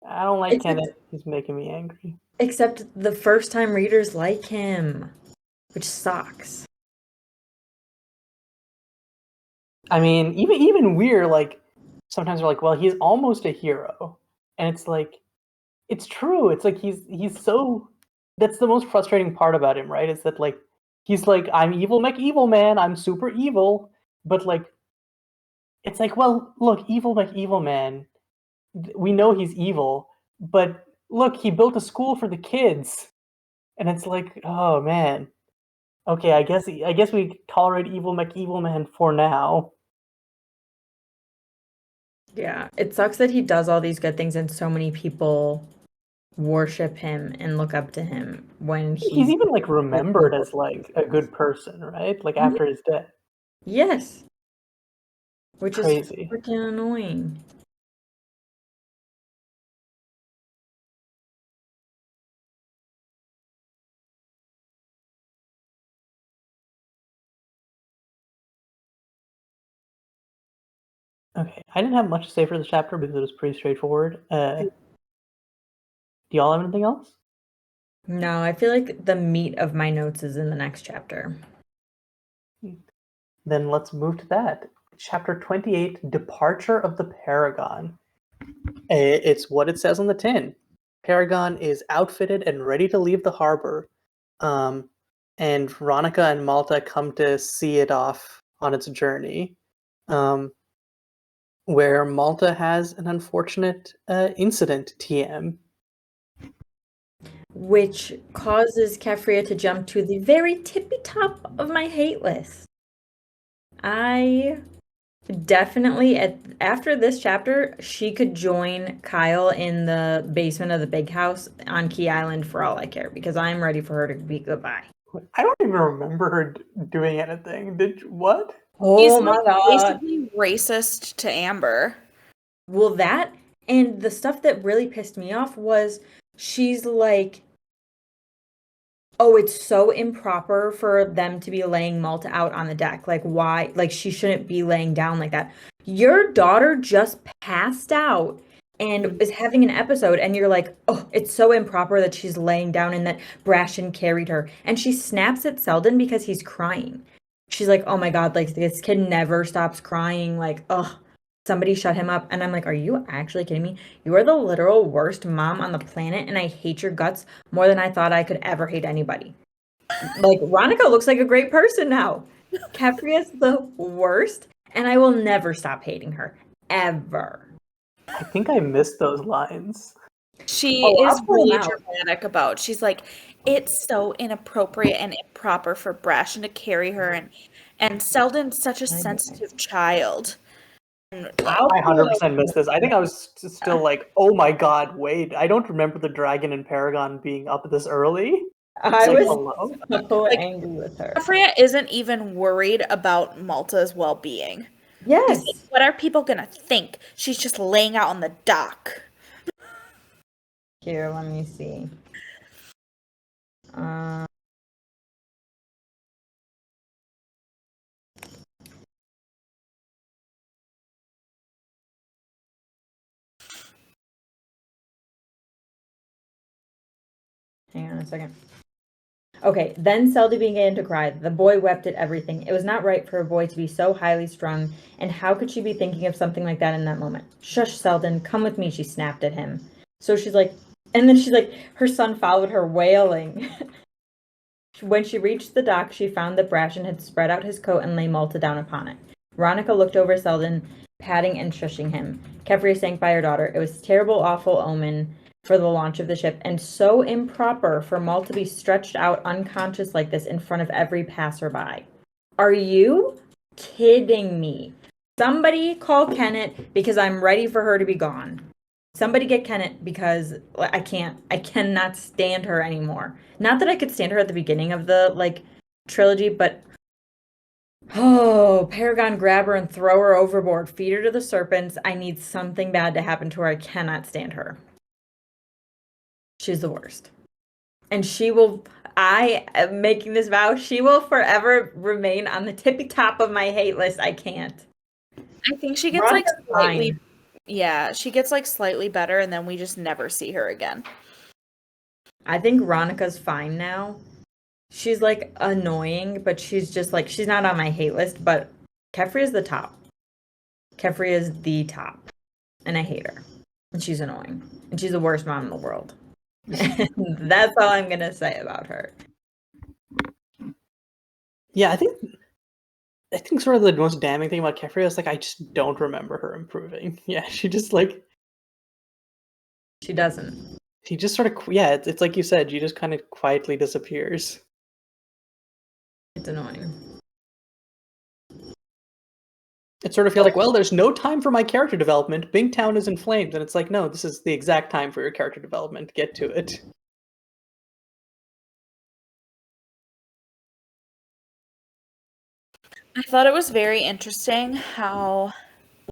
I don't like Kennit. He's making me angry. Except the first time readers like him, which sucks. I mean, even we're like, sometimes we're like, well, he's almost a hero, and it's like, it's true. It's like he's so. That's the most frustrating part about him, right? Is that like he's like, I'm evil, evil man. I'm super evil, but like, it's like, well, look, evil, evil man. We know he's evil, but look, he built a school for the kids, and it's like, oh man. Okay, I guess we tolerate evil man for now. Yeah, it sucks that he does all these good things and so many people worship him and look up to him when He's even like remembered as like a good person, right? Like after his death. Yes. Which Crazy. is freaking annoying. Okay, I didn't have much to say for this chapter because it was pretty straightforward. Do y'all have anything else? No, I feel like the meat of my notes is in the next chapter. Then let's move to that. chapter 28, Departure of the Paragon. It's what it says on the tin. Paragon is outfitted and ready to leave the harbor. And Ronica and Malta come to see it off on its journey. Where Malta has an unfortunate incident, TM. Which causes Kefria to jump to the very tippy top of my hate list. I definitely, after this chapter, she could join Kyle in the basement of the big house on Key Island for all I care, because I'm ready for her to be goodbye. I don't even remember her doing anything. What? Oh my god. Basically racist to Amber. Well, that, and the stuff that really pissed me off was she's like, oh, it's so improper for them to be laying Malta out on the deck. Like, why? Like, she shouldn't be laying down like that. Your daughter just passed out and is having an episode, and you're like, oh, it's so improper that she's laying down and that Brashen carried her. And she snaps at Selden because he's crying. She's like, oh my god, like, this kid never stops crying. Like, ugh. Somebody shut him up. And I'm like, are you actually kidding me? You are the literal worst mom on the planet, and I hate your guts more than I thought I could ever hate anybody. Like, Ronica looks like a great person now. Kefria's the worst, and I will never stop hating her. Ever. I think I missed those lines. She is really dramatic about. She's like, it's so inappropriate and improper for Brashen to carry her, and Selden's such a sensitive child. I 100% missed this. I think I was still like, oh my god, wait, I don't remember the dragon and Paragon being up this early. I was so angry with her. Kefria isn't even worried about Malta's well-being. Yes. Like, what are people gonna think? She's just laying out on the dock. Here, let me see. Hang on a second. Okay, then Seldy began to cry. The boy wept at everything. It was not right for a boy to be so highly strung, and how could she be thinking of something like that in that moment? Shush, Selden, come with me, she snapped at him. So she's like, and then she's like, her son followed her wailing. When she reached the dock, she found that Brashen had spread out his coat and lay Malta down upon it. Ronica looked over Selden, patting and shushing him. Kefria sank by her daughter. It was a terrible, awful omen for the launch of the ship, and so improper for Malta to be stretched out unconscious like this in front of every passerby. Are you kidding me? Somebody call Kennit, because I'm ready for her to be gone. Somebody get Kennit, because I cannot stand her anymore. Not that I could stand her at the beginning of the, trilogy, but oh, Paragon, grab her and throw her overboard. Feed her to the serpents. I need something bad to happen to her. I cannot stand her. She's the worst. And I am making this vow, she will forever remain on the tippy top of my hate list. I can't. I think she gets slightly, she gets slightly better, and then we just never see her again. I think Ronica's fine now. She's annoying, but she's just she's not on my hate list, but Kefria's the top. Kefria is the top. And I hate her. And she's annoying. And she's the worst mom in the world. That's all I'm gonna say about her. Yeah, I think sort of the most damning thing about Kefria is I just don't remember her improving. Yeah, she just she doesn't. She just sort of it's like you said, she just kind of quietly disappears. It's annoying. It sort of feels well, there's no time for my character development. Bingtown is in flames. And it's no, this is the exact time for your character development. Get to it. I thought it was very interesting how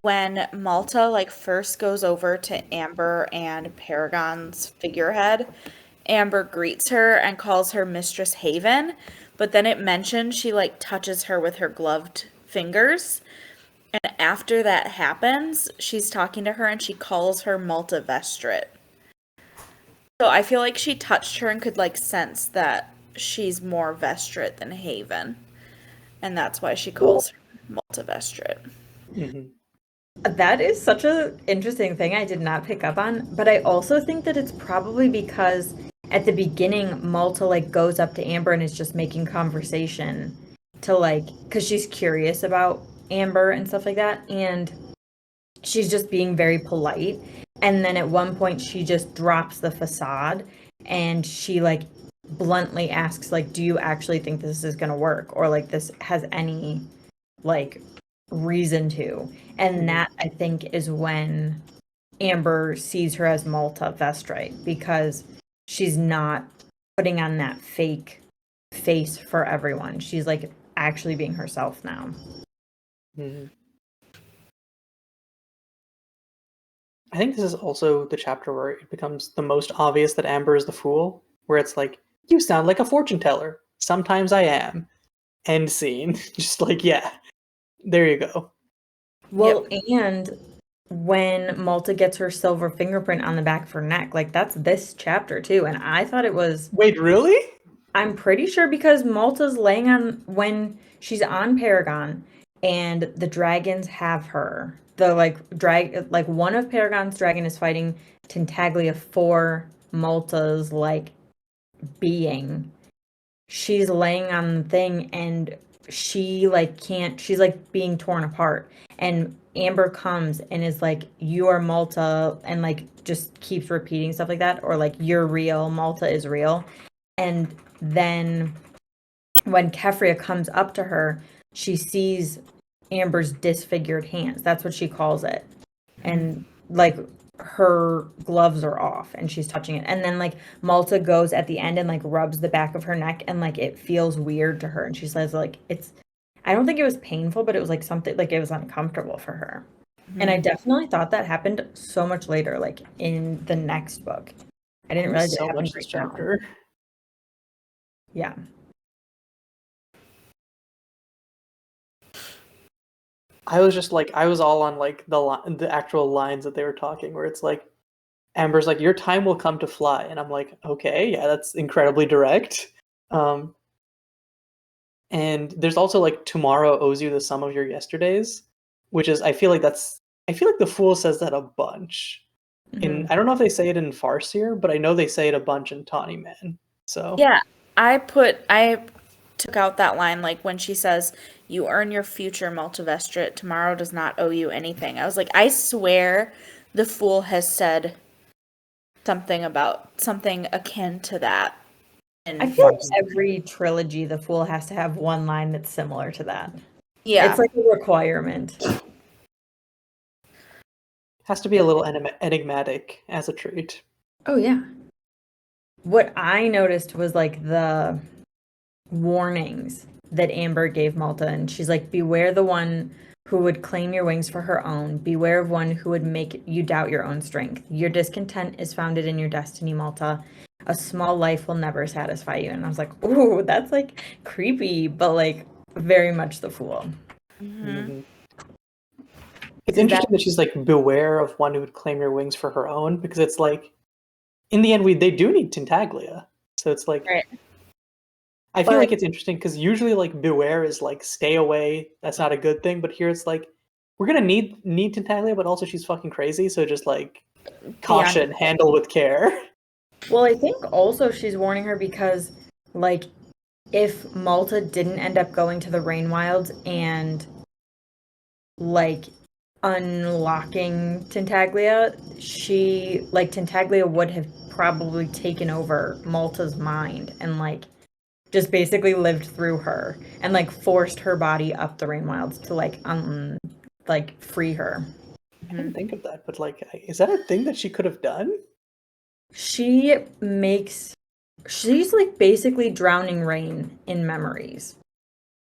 when Malta first goes over to Amber and Paragon's figurehead, Amber greets her and calls her Mistress Haven, but then it mentions she touches her with her gloved fingers. And after that happens, she's talking to her and she calls her Malta Vestrit. So I feel like she touched her and could sense that she's more Vestrit than Haven. And that's why she calls her Malta Vestrit. Mhm. That is such an interesting thing I did not pick up on, but I also think that it's probably because at the beginning Malta like goes up to Amber and is just making conversation to like cuz she's curious about Amber and stuff like that, and she's just being very polite, and then at one point she just drops the facade and she like bluntly asks like, do you actually think this is going to work, or like this has any like reason to? And that I think is when Amber sees her as Malta Vestrite, because she's not putting on that fake face for everyone. She's like actually being herself now. Mhm. I think this is also the chapter where it becomes the most obvious that Amber is the fool, where it's like, you sound like a fortune teller. Sometimes I am. End scene. Just like, yeah, there you go. Well, and when Malta gets her silver fingerprint on the back of her neck, like that's this chapter too. And I thought it was, Wait, really? I'm pretty sure, because Malta's laying on when she's on Paragon and the dragons have her. The like one of Paragon's dragon is fighting Tintaglia for Malta's like being. She's laying on the thing and she like can't, she's like being torn apart, and Amber comes and is like, you are Malta, and like just keeps repeating stuff like that, or like, you're real, Malta is real. And then when Kefria comes up to her, she sees Amber's disfigured hands. That's what she calls it. And like her gloves are off and she's touching it. And then like Malta goes at the end and like rubs the back of her neck, and like it feels weird to her. And she says like, it's, I don't think it was painful, but it was like something like it was uncomfortable for her. And I definitely thought that happened so much later, like in the next book. I didn't realize it so happened much this right now. chapter. Yeah. I was just like, I was all on like the actual lines that they were talking, where it's like, Amber's like, your time will come to fly, and I'm like, okay, yeah, that's incredibly direct. And there's also like, tomorrow owes you the sum of your yesterdays, which is, I feel like the fool says that a bunch. In I don't know if they say it in Farseer, but I know they say it a bunch in Tawny Man. So Yeah, I took out that line, like when she says, you earn your future, Multivestrit. Tomorrow does not owe you anything. I was like, I swear the fool has said something akin to that. I feel like every trilogy, the fool has to have one line that's similar to that. Yeah. It's like a requirement. has to be a little enigmatic as a trait. Oh, yeah. What I noticed was like the warnings that Amber gave Malta, and she's like, beware the one who would claim your wings for her own. Beware of one who would make you doubt your own strength. Your discontent is founded in your destiny, Malta. A small life will never satisfy you. And I was like, ooh, that's like creepy, but like very much the fool. Mm-hmm. It's interesting that she's like, beware of one who would claim your wings for her own, because it's like, in the end, they do need Tintaglia. So it's like, right. I feel like it's interesting because usually like beware is like stay away. That's not a good thing. But here it's like, we're gonna need Tintaglia, but also she's fucking crazy. So just like caution, handle with care. Well, I think also she's warning her because like if Malta didn't end up going to the Rain Wilds and like unlocking Tintaglia, Tintaglia would have probably taken over Malta's mind and like just basically lived through her and like forced her body up the Rain Wilds to like free her. I didn't think of that, but like, is that a thing that she could have done? She's like basically drowning Rain in memories,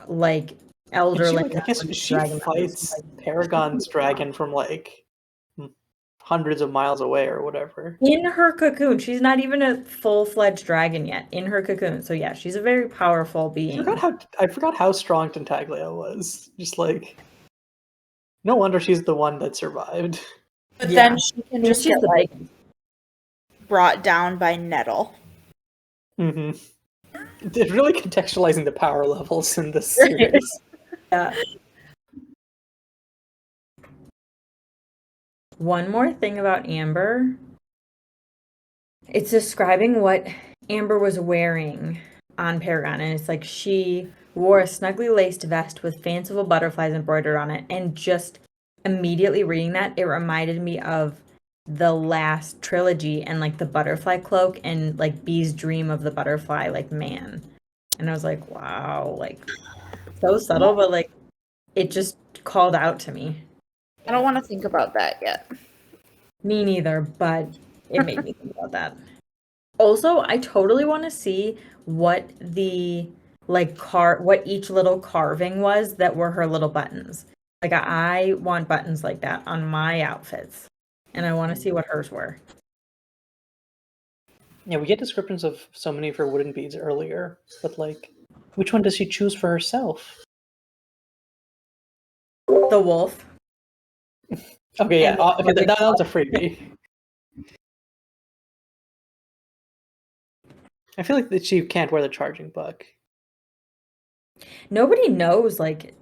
like Elderlings. I guess she fights Paragon's dragon from like hundreds of miles away or whatever. In her cocoon. She's not even a full-fledged dragon yet. In her cocoon. So yeah, she's a very powerful being. I forgot how strong Tintaglia was. Just like, no wonder she's the one that survived. But then she can just get like brought down by Nettle. Mm-hmm. It's really contextualizing the power levels in this series. Yeah. One more thing about Amber. It's describing what Amber was wearing on Paragon, and it's like she wore a snugly laced vest with fanciful butterflies embroidered on it, and just immediately reading that, it reminded me of the last trilogy and like the butterfly cloak and like Bee's dream of the butterfly like man. And I was like, wow, like so subtle, but like it just called out to me. I don't want to think about that yet. Me neither, but it made me think about that. Also, I totally want to see what the what each little carving was that were her little buttons. Like I want buttons like that on my outfits. And I want to see what hers were. Yeah, we get descriptions of so many of her wooden beads earlier, but like, which one does she choose for herself? The wolf. Okay, yeah, And the okay, magic that one's a freebie. I feel like that she can't wear the charging buck. Nobody knows, like,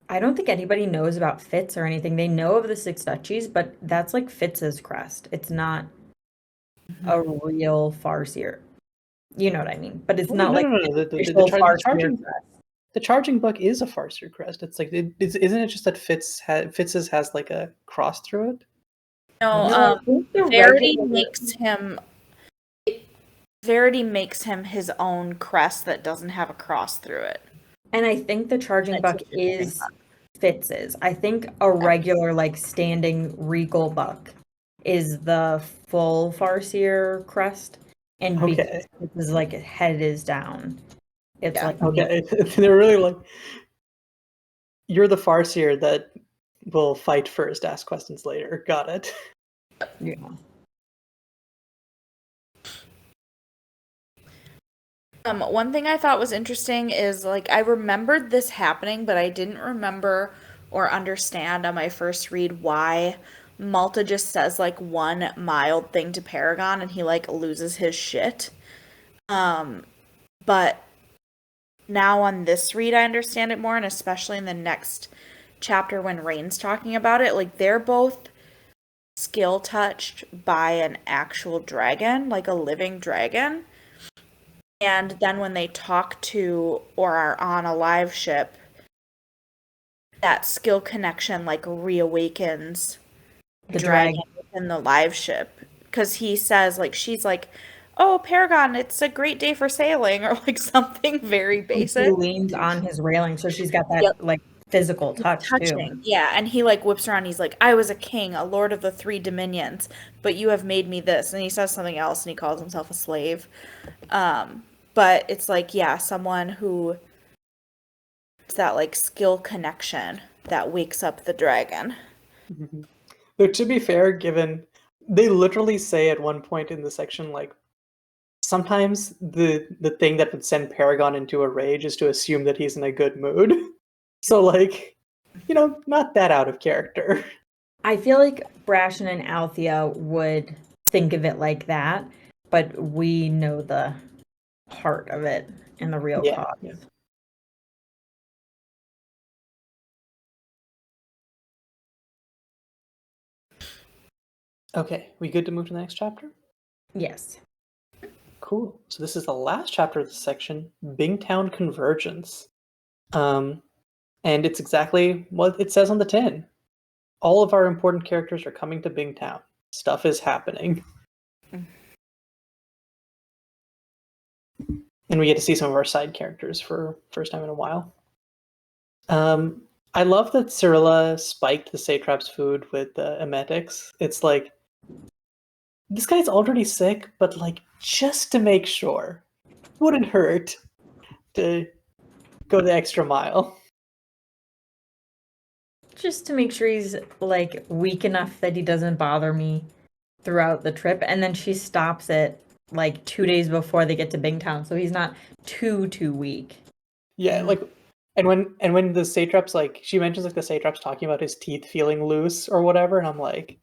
I don't think anybody knows about Fitz or anything. They know of the Six Duchies, but that's like Fitz's crest. It's not a real Farseer. You know what I mean? But it's Oh, not no, like no, no. the official Farseer crest. The charging buck is a Farseer crest. It's like, isn't it just that Fitz's has like a cross through it? No, I think the Verity regular- makes him his own crest that doesn't have a cross through it. And I think the charging That's buck what you're is Fitz's. I think a regular, like, standing regal buck is the full Farseer crest. And Okay. because Fitz's, like, head is down. It's Yeah. like, Okay, they're really like, you're the Farseer that will fight first, ask questions later. Got it. yeah. One thing I thought was interesting is like I remembered this happening, but I didn't remember or understand on my first read why Malta just says like one mild thing to Paragon and he like loses his shit. But now on this read I understand it more, and especially in the next chapter when Rain's talking about it, like they're both skill touched by an actual dragon, like a living dragon. And then when they talk to or are on a live ship, that skill connection like reawakens The dragon dragon. within the live ship. Because he says, like, she's like, oh, Paragon, it's a great day for sailing, or like something very He basic. leans on his railing, so she's got that, Yep. like, physical touch, too. Touching. Yeah, and he like whips around. He's like, I was a king, a lord of the three dominions, but you have made me this. And he says something else and he calls himself a slave. But it's like, yeah, someone who it's that like skill connection that wakes up the dragon. Though to be fair, given they literally say at one point in the section, like, sometimes the thing that would send Paragon into a rage is to assume that he's in a good mood. So like, you know, not that out of character. I feel like Brashen and Althea would think of it like that, but we know the heart of it and the real Yeah, cause. yeah. Okay, we good to move to the next chapter? Yes. Cool. So this is the last chapter of this section, Bingtown Convergence. And it's exactly what it says on the tin. All of our important characters are coming to Bingtown. Stuff is happening. And we get to see some of our side characters for first time in a while. I love that Cyrilla spiked the satrap's food with emetics. It's like, this guy's already sick, but like, just to make sure, wouldn't hurt to go the extra mile. Just to make sure he's like weak enough that he doesn't bother me throughout the trip. And then she stops it like 2 days before they get to Bingtown, so he's not too weak. Yeah, like, and when the satrap's like, she mentions like the satrap's talking about his teeth feeling loose or whatever, and I'm like,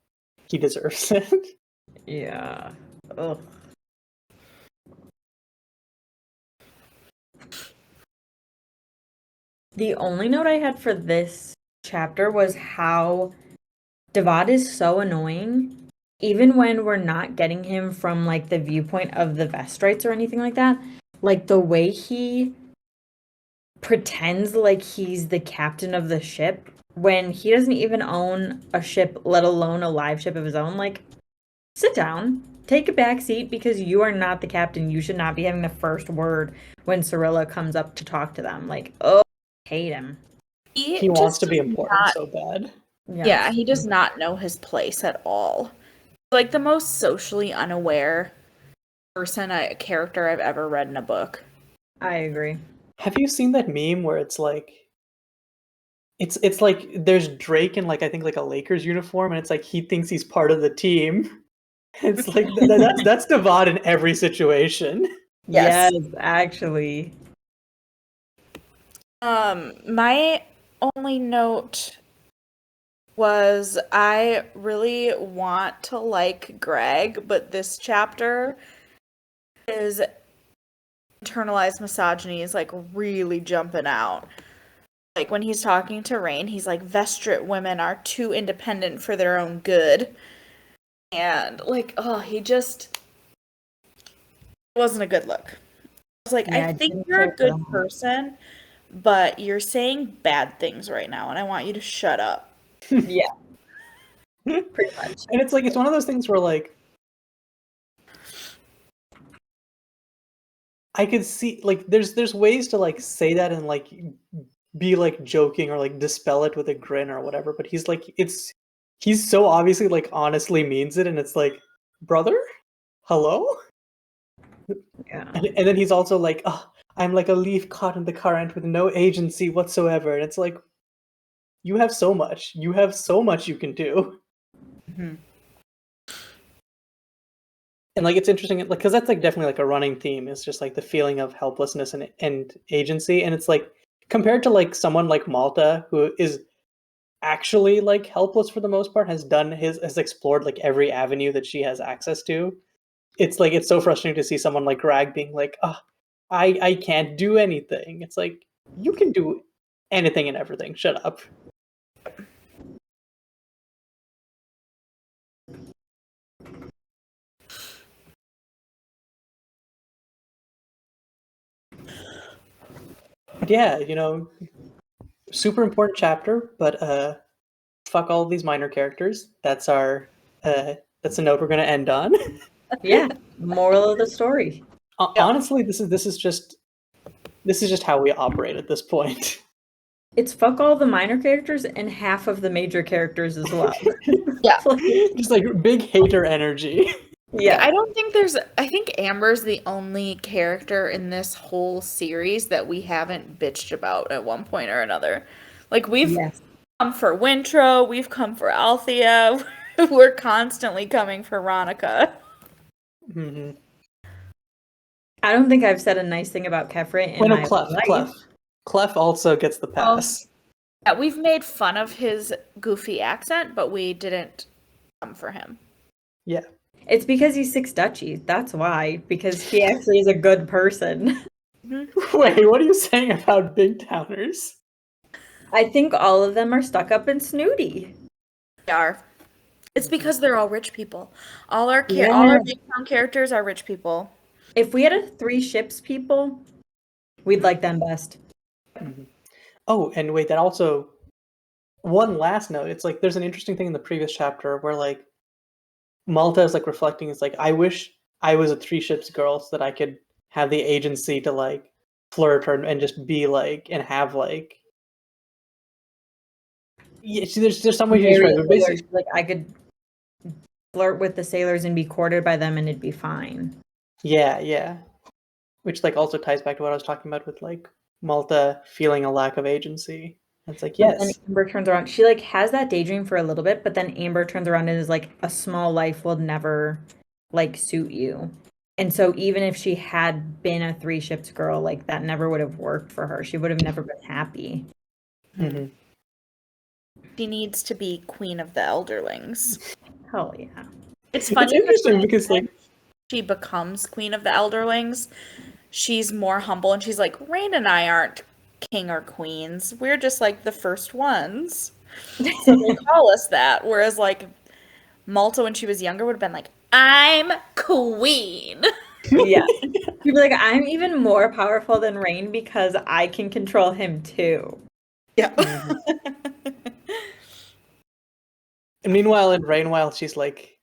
he deserves it. Yeah. Ugh. The only note I had for this chapter was how Devad is so annoying. Even when we're not getting him from like the viewpoint of the Vestrites or anything like that, like the way he pretends like he's the captain of the ship when he doesn't even own a ship, let alone a live ship of his own. Like, sit down, take a back seat because you are not the captain. You should not be having the first word when Cirilla comes up to talk to them. Like, oh, I hate him. He wants to be important so bad. Yeah, he does not know his place at all. Like the most socially unaware character I've ever read in a book. I agree. Have you seen that meme where it's like it's like there's Drake in like I think like a Lakers uniform and it's like he thinks he's part of the team. It's like that's Devad in every situation. Yes, actually. My only note was I really want to like Greg, but this chapter is internalized misogyny is like really jumping out. Like when he's talking to Rain, he's like, Vestrit women are too independent for their own good. And like, oh, he just wasn't a good look. I was like, Yeah, I think you're a good person, but you're saying bad things right now, and I want you to shut up. Yeah. Pretty much. And it's like it's one of those things where like I could see like there's ways to like say that and like be like joking or like dispel it with a grin or whatever, but he's like he's so obviously like honestly means it and it's like, brother? Hello? Yeah. And then he's also like, oh, I'm like a leaf caught in the current with no agency whatsoever. And it's like, you have so much. You have so much you can do. Mm-hmm. And like it's interesting, like because that's like definitely like a running theme. It's just like the feeling of helplessness and agency. And it's like compared to like someone like Malta, who is actually like helpless for the most part, has explored like every avenue that she has access to. It's like it's so frustrating to see someone like Greg being like, oh, I can't do anything. It's like you can do anything and everything. Shut up. But yeah, super important chapter, but fuck all of these minor characters. That's a note we're gonna end on. Yeah. Moral of the story. Honestly, this is just how we operate at this point. It's fuck all the minor characters and half of the major characters as well. Yeah. Just like big hater energy. Yeah. I think Amber's the only character in this whole series that we haven't bitched about at one point or another. Like we've come for Wintro, we've come for Althea, we're constantly coming for Ronica. Mm-hmm. I don't think I've said a nice thing about Kefre in my life. Clef also gets the pass. Yeah, we've made fun of his goofy accent, but we didn't come for him. Yeah. It's because he's 6 Duchy. That's why. Because he actually is a good person. Wait, what are you saying about Bingtowners? I think all of them are stuck up and snooty. They are. It's because they're all rich people. All our Bingtown characters are rich people. If we had a 3 ships people, we'd like them best. Mm-hmm. Oh, and wait, that also one last note. It's like there's an interesting thing in the previous chapter where like Malta is like reflecting. It's like I wish I was a 3 ships girl so that I could have the agency to like flirt her and just be like and have like. Yeah, there's some way to describe it. Basically, like I could flirt with the sailors and be courted by them, and it'd be fine. Yeah. Which like also ties back to what I was talking about with like Malta feeling a lack of agency. It's like, yes. And then Amber turns around. She like has that daydream for a little bit, but then Amber turns around and is like, a small life will never like suit you. And so even if she had been a 3 ships girl, like that never would have worked for her. She would have never been happy. Mm-hmm. She needs to be queen of the Elderlings. Hell yeah. It's funny. It's interesting because like she becomes queen of the Elderlings, she's more humble and she's like, Rain and I aren't king or queens. We're just like the first ones. So they call us that. Whereas like Malta when she was younger would have been like, I'm queen. Yeah. You'd be like, I'm even more powerful than Rain because I can control him too. Yeah. And meanwhile, in Rainwild, she's like,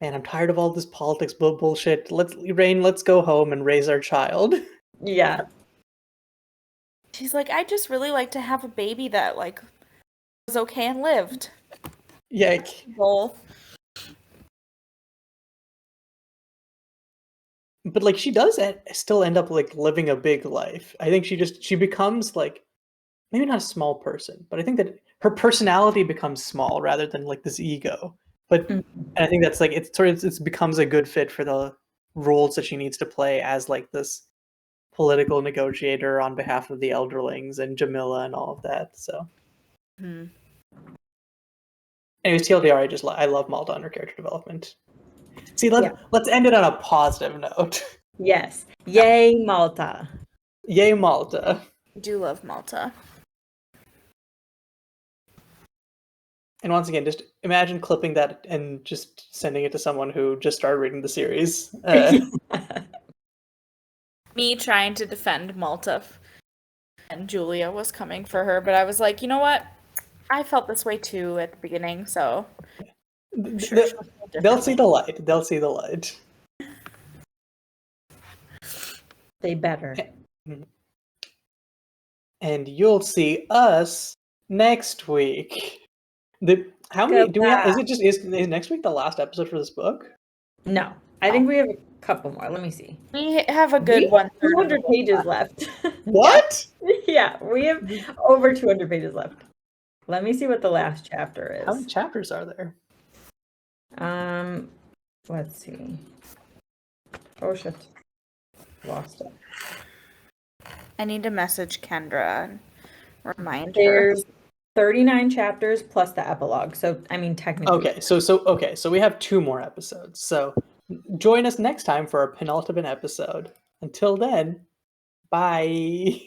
man, I'm tired of all this politics bullshit. Let's go home and raise our child. Yeah. She's like, I just really like to have a baby that like was okay and lived. Yeah. Goal. But like she does still end up like living a big life. I think she becomes like maybe not a small person, but I think that her personality becomes small rather than like this ego. But and I think that's like it becomes a good fit for the roles that she needs to play as like this political negotiator on behalf of the Elderlings and Jamilla and all of that. So, anyways, TLDR, I love Malta and her character development. See, let's end it on a positive note. Yes. Yay, Malta. Yay, Malta. I do love Malta. And once again, just imagine clipping that and just sending it to someone who just started reading the series. Me trying to defend Malta, and Julia was coming for her, but I was like, you know what? I felt this way too at the beginning, so I'm sure they'll see the light. They'll see the light. They better. And you'll see us next week. How many do we have? Is next week the last episode for this book? No, I think we have a couple more. Let me see. We have a good 200 pages left. What? Yeah, we have over 200 pages left. Let me see what the last chapter is. How many chapters are there? Let's see. Oh shit. Lost it. I need to message Kendra and remind There's 39 chapters plus the epilogue. So I mean technically. Okay, so we have 2 more episodes. So join us next time for our penultimate episode. Until then, bye.